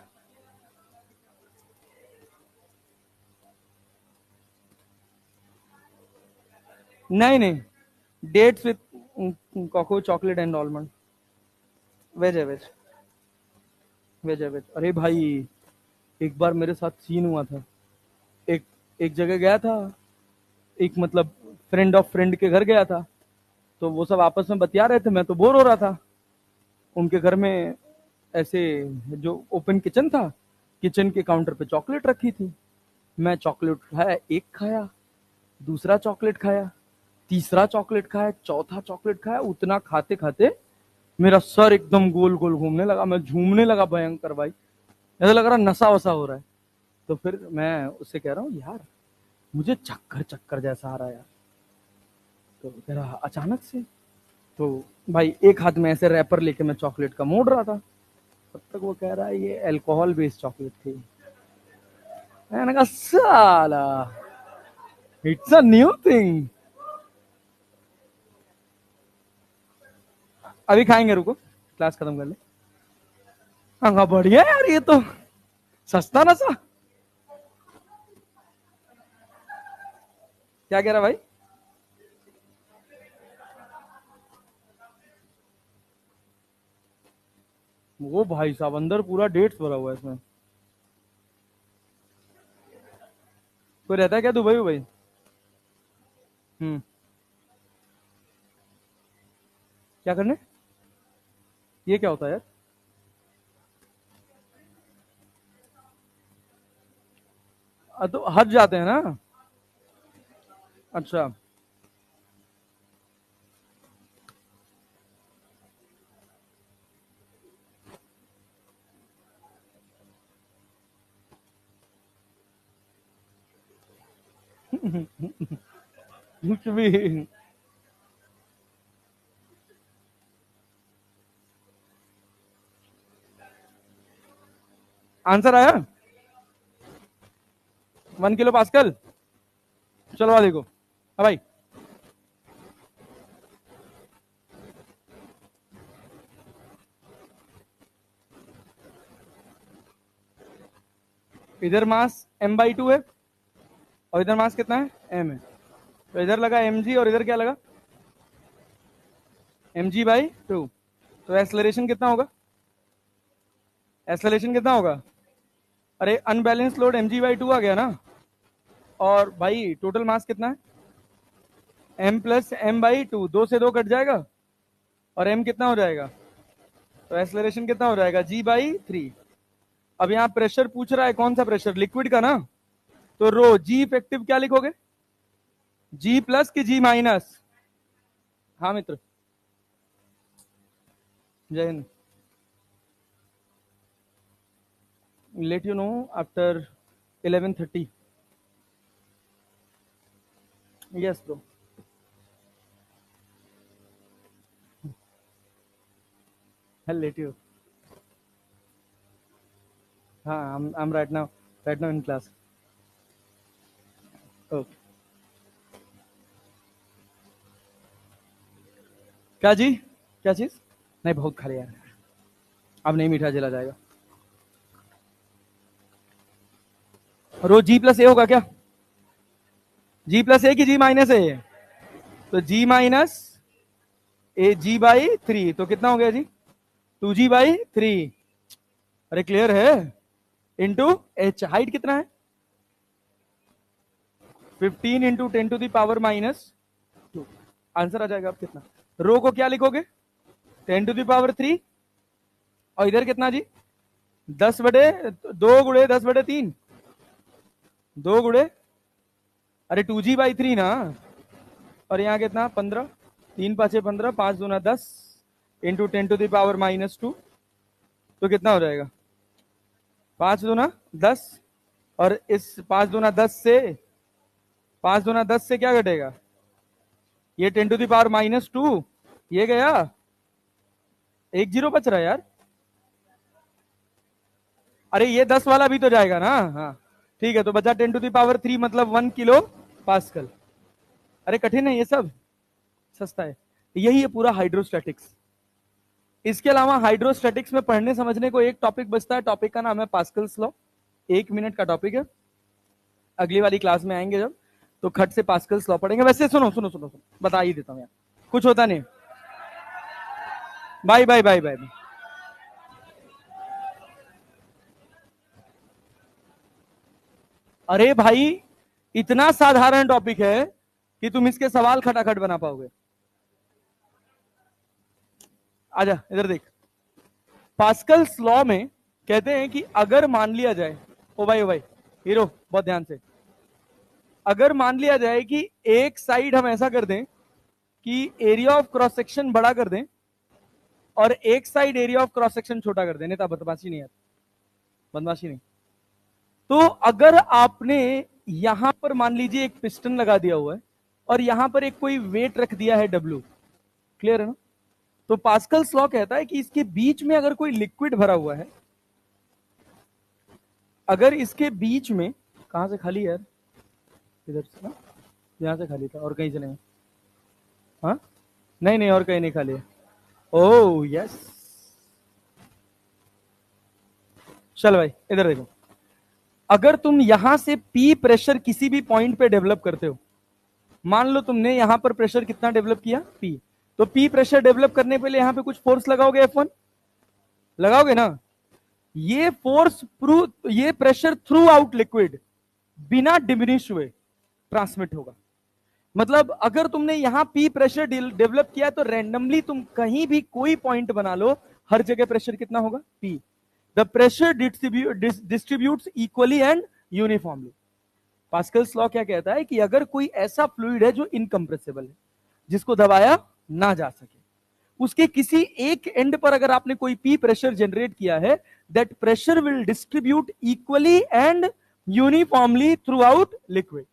नहीं नहीं, dates with cocoa chocolate and almond. Veg है, वेज, वेज है, वेज। अरे भाई एक बार मेरे साथ सीन हुआ था, एक एक जगह गया था, एक मतलब फ्रेंड ऑफ फ्रेंड के घर गया था, तो वो सब आपस में बतिया रहे थे, मैं तो बोर हो रहा था। उनके घर में ऐसे जो ओपन किचन था, किचन के काउंटर पे चॉकलेट रखी थी। मैं चॉकलेट उठाया, एक खाया, दूसरा चॉकलेट खाया, तीसरा चॉकलेट खाया, चौथा चॉकलेट खाया। उतना खाते खाते मेरा सर एकदम गोल गोल घूमने लगा, मैं झूमने लगा भयंकर भाई, ऐसा लग रहा नशा वसा हो रहा है। तो फिर मैं उससे कह रहा हूँ यार मुझे चक्कर चक्कर जैसा आ रहा है यार। तो कह रहा अचानक से, तो भाई एक हाथ में ऐसे रैपर लेके मैं चॉकलेट का मोड़ रहा था, तब तक वो कह रहा है ये अल्कोहल बेस्ड चॉकलेट थी। मैंने कहा साला, इट्स अ न्यू थिंग। अभी खाएंगे, रुको क्लास खत्म कर ले। हाँ बढ़िया यार, ये तो सस्ता नशा। क्या कह रहा भाई? वो भाई साहब अंदर पूरा डेट्स भरा हुआ है इसमें। कोई रहता है क्या दुबई भाई? हम्म, क्या करने? ये क्या होता है यार? तो हट जाते हैं ना। अच्छा कुछ भी। आंसर आया, 1 किलो पास्कल। चलो आ देखो, हाँ भाई, इधर मास m/2 है और इधर मास कितना है m है, तो इधर लगा mg और इधर क्या लगा mg/2। तो एक्सलरेशन कितना होगा? एक्सलरेशन कितना होगा? अरे अनबैलेंस लोड mg/2 आ गया ना, और भाई टोटल मास कितना है m प्लस m/2, 2 से 2 कट जाएगा और m कितना हो जाएगा, तो एक्सलरेशन कितना हो जाएगा g/3। अब यहाँ प्रेशर पूछ रहा है, कौन सा प्रेशर? लिक्विड का ना, तो रो जी इफेक्टिव क्या लिखोगे? जी प्लस की जी माइनस? हाँ मित्र, जय Hind. Let you know after 11:30. Yes bro, I'll let you. हाँ, I'm right now in class. Okay. क्या जी? क्या चीज? नहीं, बहुत खा लिया यार, अब नहीं मीठा चला जाएगा। रो जी प्लस ए होगा क्या? जी प्लस ए की जी माइनस ए, तो जी माइनस ए जी बाई 3, तो कितना हो गया जी? 2g/3। अरे क्लियर है? इंटू एच, हाइट कितना है? 15 इंटू 10⁻⁻²। आंसर आ जाएगा। अब कितना? रो को क्या लिखोगे? 10⁻3। और इधर कितना जी? 10/2 × 10/3, 2 × अरे 2g/3 ना। और यहाँ कितना? 15, 3×5 = 15, 5×2 = 10 इंटू 10⁻⁻², तो कितना हो जाएगा? 5×2 = 10। और इस 5×2 = 10 से क्या घटेगा? ये 10⁻⁻², ये गया, एक जीरो बच रहा है यार। अरे ये 10 वाला भी तो जाएगा ना। हाँ ठीक है, तो बचा 10⁻3 मतलब 1 किलो पास्कल। अरे कठिन है ये सब, सस्ता है। यही है पूरा हाइड्रोस्टैटिक्स। इसके अलावा हाइड्रोस्टैटिक्स में पढ़ने समझने को एक टॉपिक बचता है, टॉपिक का नाम है पास्कल्स लॉ। 1 मिनट का टॉपिक है, अगली वाली क्लास में आएंगे जब, तो खट से पास्कल्स लॉ पढ़ेंगे। वैसे सुनो सुनो सुनो सुनो, बता ही देता हूं यार, कुछ होता नहीं। Bye bye bye bye. अरे भाई, इतना साधारण टॉपिक है कि तुम इसके सवाल खटाखट बना पाओगे। आजा इधर देख। पास्कल्स लॉ में कहते हैं कि अगर मान लिया जाए, ओ भाई हीरो बहुत ध्यान से, अगर मान लिया जाए कि एक साइड हम ऐसा कर दें कि एरिया ऑफ क्रॉस सेक्शन बड़ा कर दें और एक side area of cross section छोटा कर दें, नेता बदमाशी नहीं है, बदमाशी नहीं। तो अगर आपने यहां पर मान लीजिए एक पिस्टन लगा दिया हुआ है और यहां पर एक कोई वेट रख दिया है W, क्लियर है ना? तो पास्कल्स लॉ कहता है कि इसके बीच में अगर कोई लिक्विड भरा हुआ है, अगर इसके बीच में, कहां से खाली है यार? इधर से ना, यहां से खाली था और कहीं से नहीं। हाँ नहीं नहीं, और कहीं नहीं खाली है। ओह यस, चल भाई इधर देखो। अगर तुम यहां से P प्रेशर किसी भी पॉइंट पे डेवलप करते हो, मान लो तुमने यहां पर प्रेशर कितना डेवलप किया? P। तो P प्रेशर डेवलप करने के लिए यहां पे कुछ फोर्स लगाओगे, F1 लगाओगे ना। ये फोर्स ये प्रेशर थ्रू आउट लिक्विड बिना डिमिनिश हुए ट्रांसमिट होगा। मतलब अगर तुमने यहां P प्रेशर डेवलप किया तो रैंडमली तुम कहीं भी कोई पॉइंट बना लो, हर जगह प्रेशर कितना होगा? P। The pressure distributes equally and uniformly. Pascal's law क्या कहता है कि अगर कोई ऐसा फ्लूइड है जो इनकंप्रेसिबल है, जिसको दबाया ना जा सके, उसके किसी एक एंड पर अगर आपने कोई P प्रेशर जनरेट किया है, that pressure will distribute equally and uniformly through out liquid.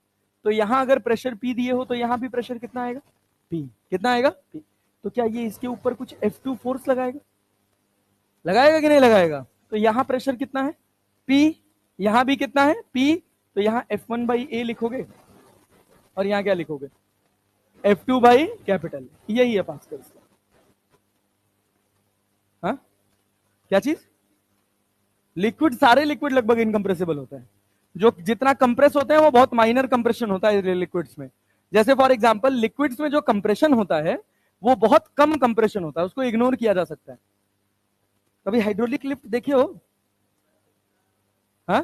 तो यहां अगर प्रेशर P दिए हो तो यहां भी प्रेशर कितना आएगा? P। कितना आएगा? P। तो क्या ये इसके ऊपर कुछ F2 फोर्स लगाएगा? लगाएगा कि नहीं लगाएगा? तो यहां प्रेशर कितना है? P। यहां भी कितना है? P। तो यहां F1/A लिखोगे और यहां क्या लिखोगे? F2/कैपिटल। यही है पास्कल्स लॉ। हाँ क्या चीज? लिक्विड, सारे लिक्विड लगभग इनकंप्रेसिबल होते हैं। जो जितना कंप्रेस होते हैं वो बहुत माइनर कंप्रेशन होता है लिक्विड्स में। जैसे फॉर एग्जांपल लिक्विड्स में जो कंप्रेशन होता है वो बहुत कम कंप्रेशन होता है, उसको इग्नोर किया जा सकता है। कभी हाइड्रोलिक लिफ्ट देखे हो? हाँ,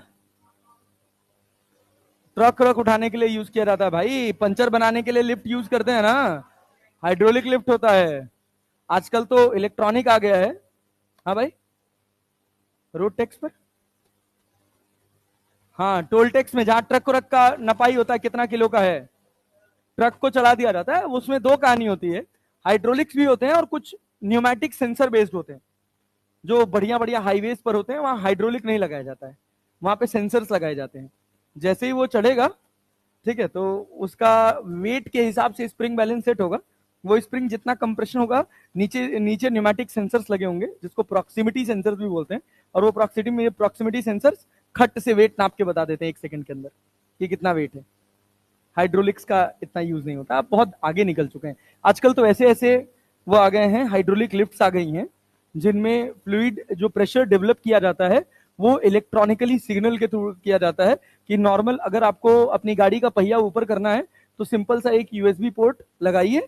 ट्रक व्रक उठाने के लिए यूज किया जाता है भाई, पंचर बनाने के लिए लिफ्ट यूज करते हैं ना, हाइड्रोलिक लिफ्ट होता है। आजकल तो इलेक्ट्रॉनिक आ गया है। हाँ भाई, रोड टैक्स पर, हाँ टोल टैक्स में जहां ट्रक व्रक का नपाई होता है कितना किलो का है, ट्रक को चला दिया जाता है, उसमें दो कहानी होती है, हाइड्रोलिक्स भी होते हैं और कुछ न्यूमेटिक सेंसर बेस्ड होते हैं। जो बढ़िया बढ़िया हाईवेज पर होते हैं वहां हाइड्रोलिक नहीं लगाया जाता है, वहां पे सेंसर्स लगाए जाते हैं। जैसे ही वो चढ़ेगा, ठीक है, तो उसका वेट के हिसाब से स्प्रिंग बैलेंस सेट होगा। वो स्प्रिंग जितना कंप्रेशन होगा, नीचे नीचे न्यूमेटिक सेंसर्स लगे होंगे जिसको प्रॉक्सिमिटी सेंसर्स भी बोलते हैं, और वो प्रॉक्सिमिटी सेंसर्स खट से वेट नाप के बता देते हैं 1 सेकंड के अंदर कि कितना वेट है। हाइड्रोलिक्स का इतना यूज नहीं होता, आप बहुत आगे निकल चुके हैं। आजकल तो ऐसे ऐसे वो आ गए हैं, हाइड्रोलिक लिफ्ट्स आ गई हैं जिनमें फ्लूइड जो प्रेशर डेवलप किया जाता है वो इलेक्ट्रॉनिकली सिग्नल के थ्रू किया जाता है। कि नॉर्मल अगर आपको अपनी गाड़ी का पहिया ऊपर करना है तो सिंपल सा एक यूएसबी पोर्ट लगाइए,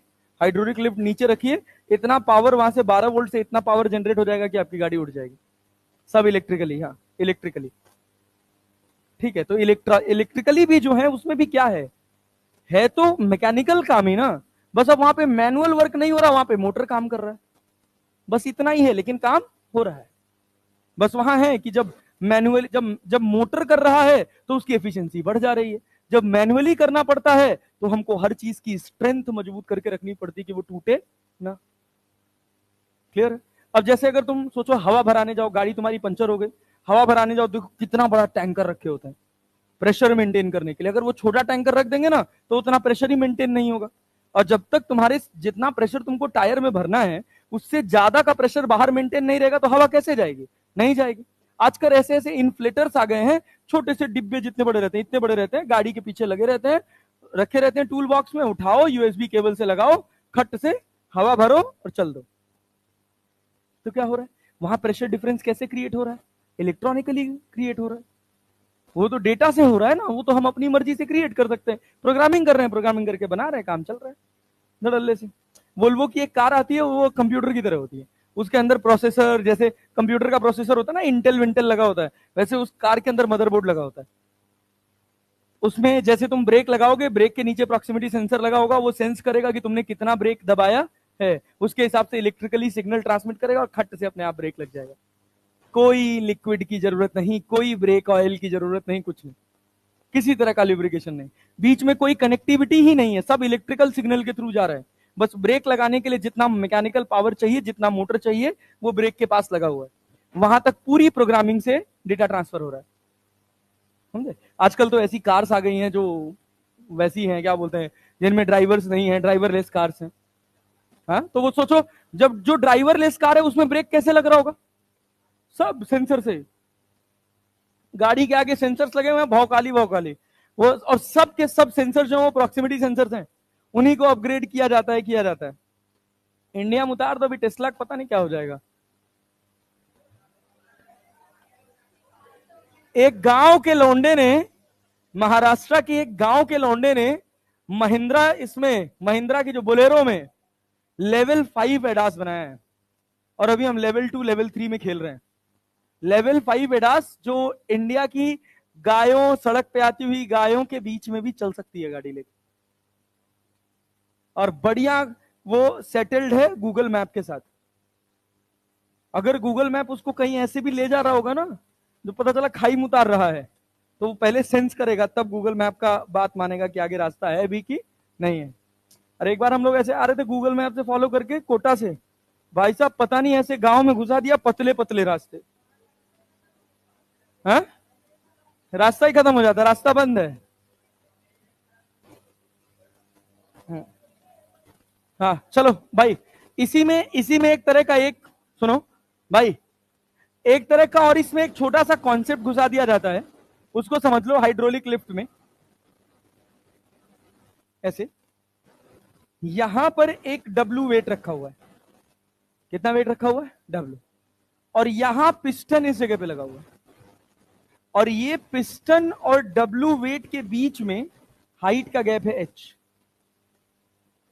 हाइड्रोलिक लिफ्ट नीचे रखिए, इतना पावर वहां से 12 वोल्ट से इतना पावर जनरेट हो जाएगा कि आपकी गाड़ी उड़ जाएगी। सब इलेक्ट्रिकली, हाँ इलेक्ट्रिकली, ठीक है। तो इलेक्ट्रिकली भी जो है उसमें भी क्या है तो मैकेनिकल काम ही ना, बस अब वहां पे मैनुअल वर्क नहीं हो रहा, वहां पे मोटर काम कर रहा है, बस इतना ही है, लेकिन काम हो रहा है। बस वहां है कि जब मैनुअली जब मोटर कर रहा है तो उसकी एफिशिएंसी बढ़ जा रही है, जब मैनुअली करना पड़ता है तो हमको हर चीज की स्ट्रेंथ मजबूत करके रखनी पड़ती है कि वो टूटे ना। क्लियर है? अब जैसे अगर तुम सोचो हवा भराने जाओ, गाड़ी तुम्हारी पंचर हो गई, हवा भराने जाओ, देखो कितना बड़ा टैंकर रखे होते हैं प्रेशर मेंटेन करने के लिए। अगर वो छोटा टैंकर रख देंगे ना तो उतना प्रेशर ही मेंटेन नहीं होगा। और जब तक तुम्हारे जितना प्रेशर तुमको टायर में भरना है उससे ज्यादा का प्रेशर बाहर मेंटेन नहीं रहेगा तो हवा कैसे जाएगी? नहीं जाएगी। आजकल ऐसे ऐसे इन्फ्लेटर्स आ गए हैं, छोटे से डिब्बे जितने बड़े रहते हैं, इतने बड़े रहते हैं, गाड़ी के पीछे लगे रहते हैं, रखे रहते हैं टूल बॉक्स में, उठाओ यूएसबी केबल से लगाओ, खट से हवा भरो और चल दो। तो क्या हो रहा है वहां? प्रेशर डिफरेंस कैसे क्रिएट हो रहा है? इलेक्ट्रॉनिकली क्रिएट हो रहा है। वो तो डेटा से हो रहा है ना, वो तो हम अपनी मर्जी से क्रिएट कर सकते हैं, प्रोग्रामिंग कर रहे हैं, प्रोग्रामिंग करके बना रहे हैं, काम चल रहा है धड़ल्ले से। वोल्वो की एक कार आती है, वो कंप्यूटर की तरह होती है, उसके अंदर प्रोसेसर, जैसे कंप्यूटर का प्रोसेसर होता है ना, इंटेल विंटेल लगा होता है, वैसे उस कार के अंदर मदरबोर्ड लगा होता है। उसमें जैसे तुम ब्रेक लगाओगे, ब्रेक के नीचे प्रॉक्सिमिटी सेंसर लगा होगा, वो सेंस करेगा कि तुमने कितना ब्रेक दबाया है, उसके हिसाब से इलेक्ट्रिकली सिग्नल ट्रांसमिट करेगा और खट से अपने आप ब्रेक लग जाएगा। कोई लिक्विड की जरूरत नहीं, कोई ब्रेक ऑयल की जरूरत नहीं, कुछ नहीं, किसी तरह का लुब्रिकेशन नहीं, बीच में कोई कनेक्टिविटी ही नहीं है, सब इलेक्ट्रिकल सिग्नल के थ्रू जा रहा है। बस ब्रेक लगाने के लिए जितना मैकेनिकल पावर चाहिए, जितना मोटर चाहिए, वो ब्रेक के पास लगा हुआ है, वहां तक पूरी प्रोग्रामिंग से डेटा ट्रांसफर हो रहा है। समझे? आजकल तो ऐसी कार्स आ गई हैं जो वैसी हैं, क्या बोलते हैं, जिनमें ड्राइवर्स नहीं है, ड्राइवरलेस कार्स हैं। हाँ, तो वो सोचो, जब जो ड्राइवरलेस कार है उसमें ब्रेक कैसे लग रहा होगा? सब सेंसर से, गाड़ी के आगे सेंसर्स लगे हुए हैं, भौकाली भौकाली वो, और सब के सब सेंसर जो है वो प्रॉक्सिमिटी सेंसर्स हैं, उन्हीं को अपग्रेड किया जाता है। इंडिया में उतार दो अभी टेस्ला, पता नहीं क्या हो जाएगा। एक गांव के लौंडे ने, महाराष्ट्र के एक गांव के लौंडे ने महिंद्रा की जो बोलेरो में लेवल 5 एडास बनाया है, और अभी हम लेवल 2 लेवल 3 में खेल रहे हैं। लेवल 5 एडास जो इंडिया की गायों, सड़क पे आती हुई गायों के बीच में भी चल सकती है गाड़ी लेके, और बढ़िया वो सेटल्ड है गूगल मैप के साथ। अगर गूगल मैप उसको कहीं ऐसे भी ले जा रहा होगा ना, जो पता चला खाई में उतार रहा है, तो वो पहले सेंस करेगा, तब गूगल मैप का बात मानेगा कि आगे रास्ता है भी कि नहीं है। अरे एक बार हम लोग ऐसे आ रहे थे गूगल मैप से फॉलो करके कोटा से, भाई साहब पता नहीं ऐसे गांव में घुसा दिया, पतले पतले रास्ते, हाँ रास्ता ही खत्म हो जाता, रास्ता बंद है। हाँ चलो भाई, इसी में एक तरह का, एक सुनो भाई, एक तरह का और इसमें एक छोटा सा कॉन्सेप्ट घुसा दिया जाता है, उसको समझ लो हाइड्रोलिक लिफ्ट में। ऐसे यहां पर एक डब्ल्यू वेट रखा हुआ है, कितना वेट रखा हुआ है? डब्ल्यू। और यहां पिस्टन इस जगह पे लगा हुआ है, और ये पिस्टन और डब्ल्यू वेट के बीच में हाइट का गैप है एच।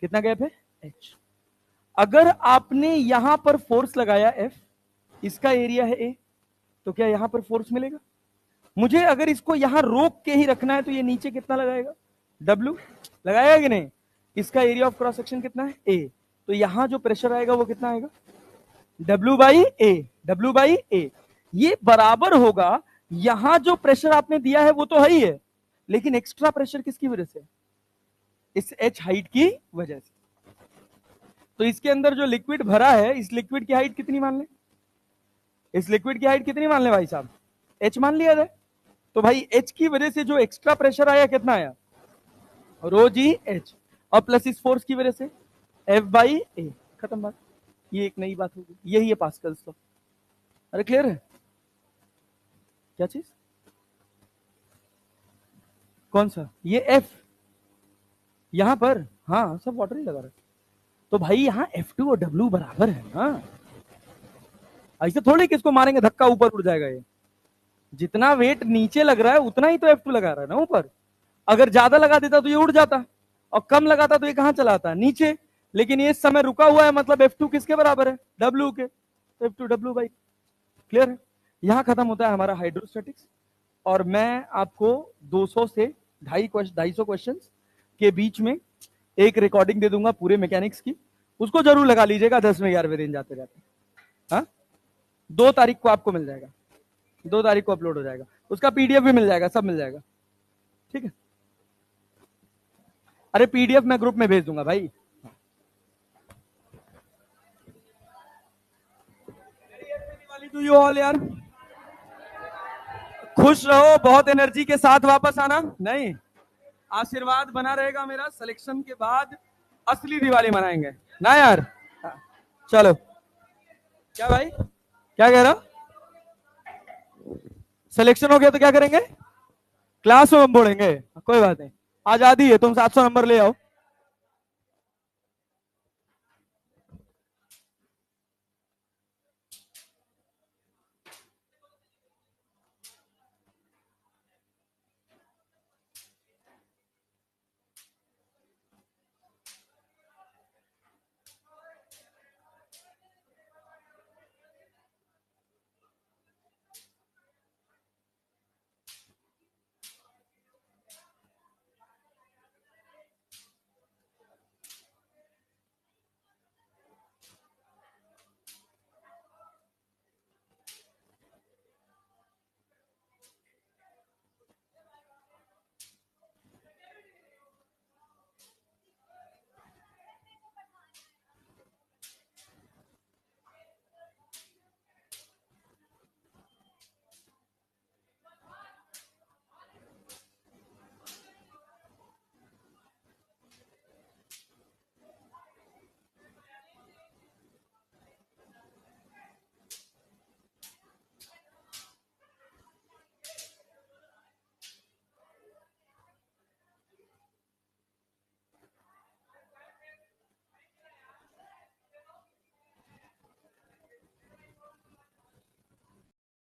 कितना गैप है? एच। अगर आपने यहां पर फोर्स लगाया एफ, इसका एरिया है ए, तो क्या यहां पर फोर्स मिलेगा? मुझे अगर इसको यहां रोक के ही रखना है तो ये नीचे कितना लगाएगा? डब्ल्यू लगाएगा कि नहीं? इसका एरिया ऑफ क्रॉस सेक्शन कितना है? ए। तो यहां जो प्रेशर आएगा वो कितना आएगा? W by A, W by ए। ये बराबर होगा, यहां जो प्रेशर आपने दिया है वो तो है ही है, लेकिन एक्स्ट्रा प्रेशर किसकी वजह से? इस h हाइट की वजह से। तो इसके अंदर जो लिक्विड भरा है, इस लिक्विड की हाइट कितनी मान ले? इस लिक्विड की हाइट कितनी मान ले भाई साहब? h मान लिया जाए। तो भाई h की वजह से जो एक्स्ट्रा प्रेशर आया कितना आया? रो जी एच, और प्लस इस फोर्स की वजह से एफ बाई ए, खत्म बात। ये एक नई बात होगी, यही है पास्कल्स लॉ। अरे क्लियर है? क्या चीज? कौन सा? ये एफ यहां पर, हाँ सब वाटर ही लगा रहा है। तो भाई यहाँ F2 और W बराबर है ना, ऐसे थोड़ी किसको मारेंगे धक्का ऊपर उड़ जाएगा। ये जितना वेट नीचे लग रहा है उतना ही तो F2 लगा रहा है ना ऊपर। अगर ज्यादा लगा देता तो ये उड़ जाता, और कम लगाता तो ये कहां चला आता? नीचे। लेकिन ये इस समय रुका हुआ है, मतलब F2 किसके बराबर है? W के। तो F2 W बाई। क्लियर है? यहां खत्म होता है हमारा हाइड्रोस्टैटिक्स। और मैं आपको 200 से 250 क्वेश्चन के बीच में एक रिकॉर्डिंग दे दूंगा पूरे मैकेनिक्स की, उसको जरूर लगा लीजिएगा 10वें 11वें दिन जाते जाते। हाँ, 2 तारीख को आपको मिल जाएगा, 2 तारीख को अपलोड हो जाएगा, उसका पीडीएफ भी मिल जाएगा, सब मिल जाएगा। ठीक है? अरे पीडीएफ मैं ग्रुप में भेज दूंगा भाई। टू यू ऑल यार, खुश रहो, बहुत एनर्जी के साथ वापस आना। नहीं, आशीर्वाद बना रहेगा मेरा। सिलेक्शन के बाद असली दिवाली मनाएंगे ना यार। चलो, क्या भाई, क्या कह रहा? सिलेक्शन हो गया तो क्या करेंगे? क्लास में हम बोलेंगे, कोई बात नहीं, आजादी है, तुम 700 नंबर ले आओ।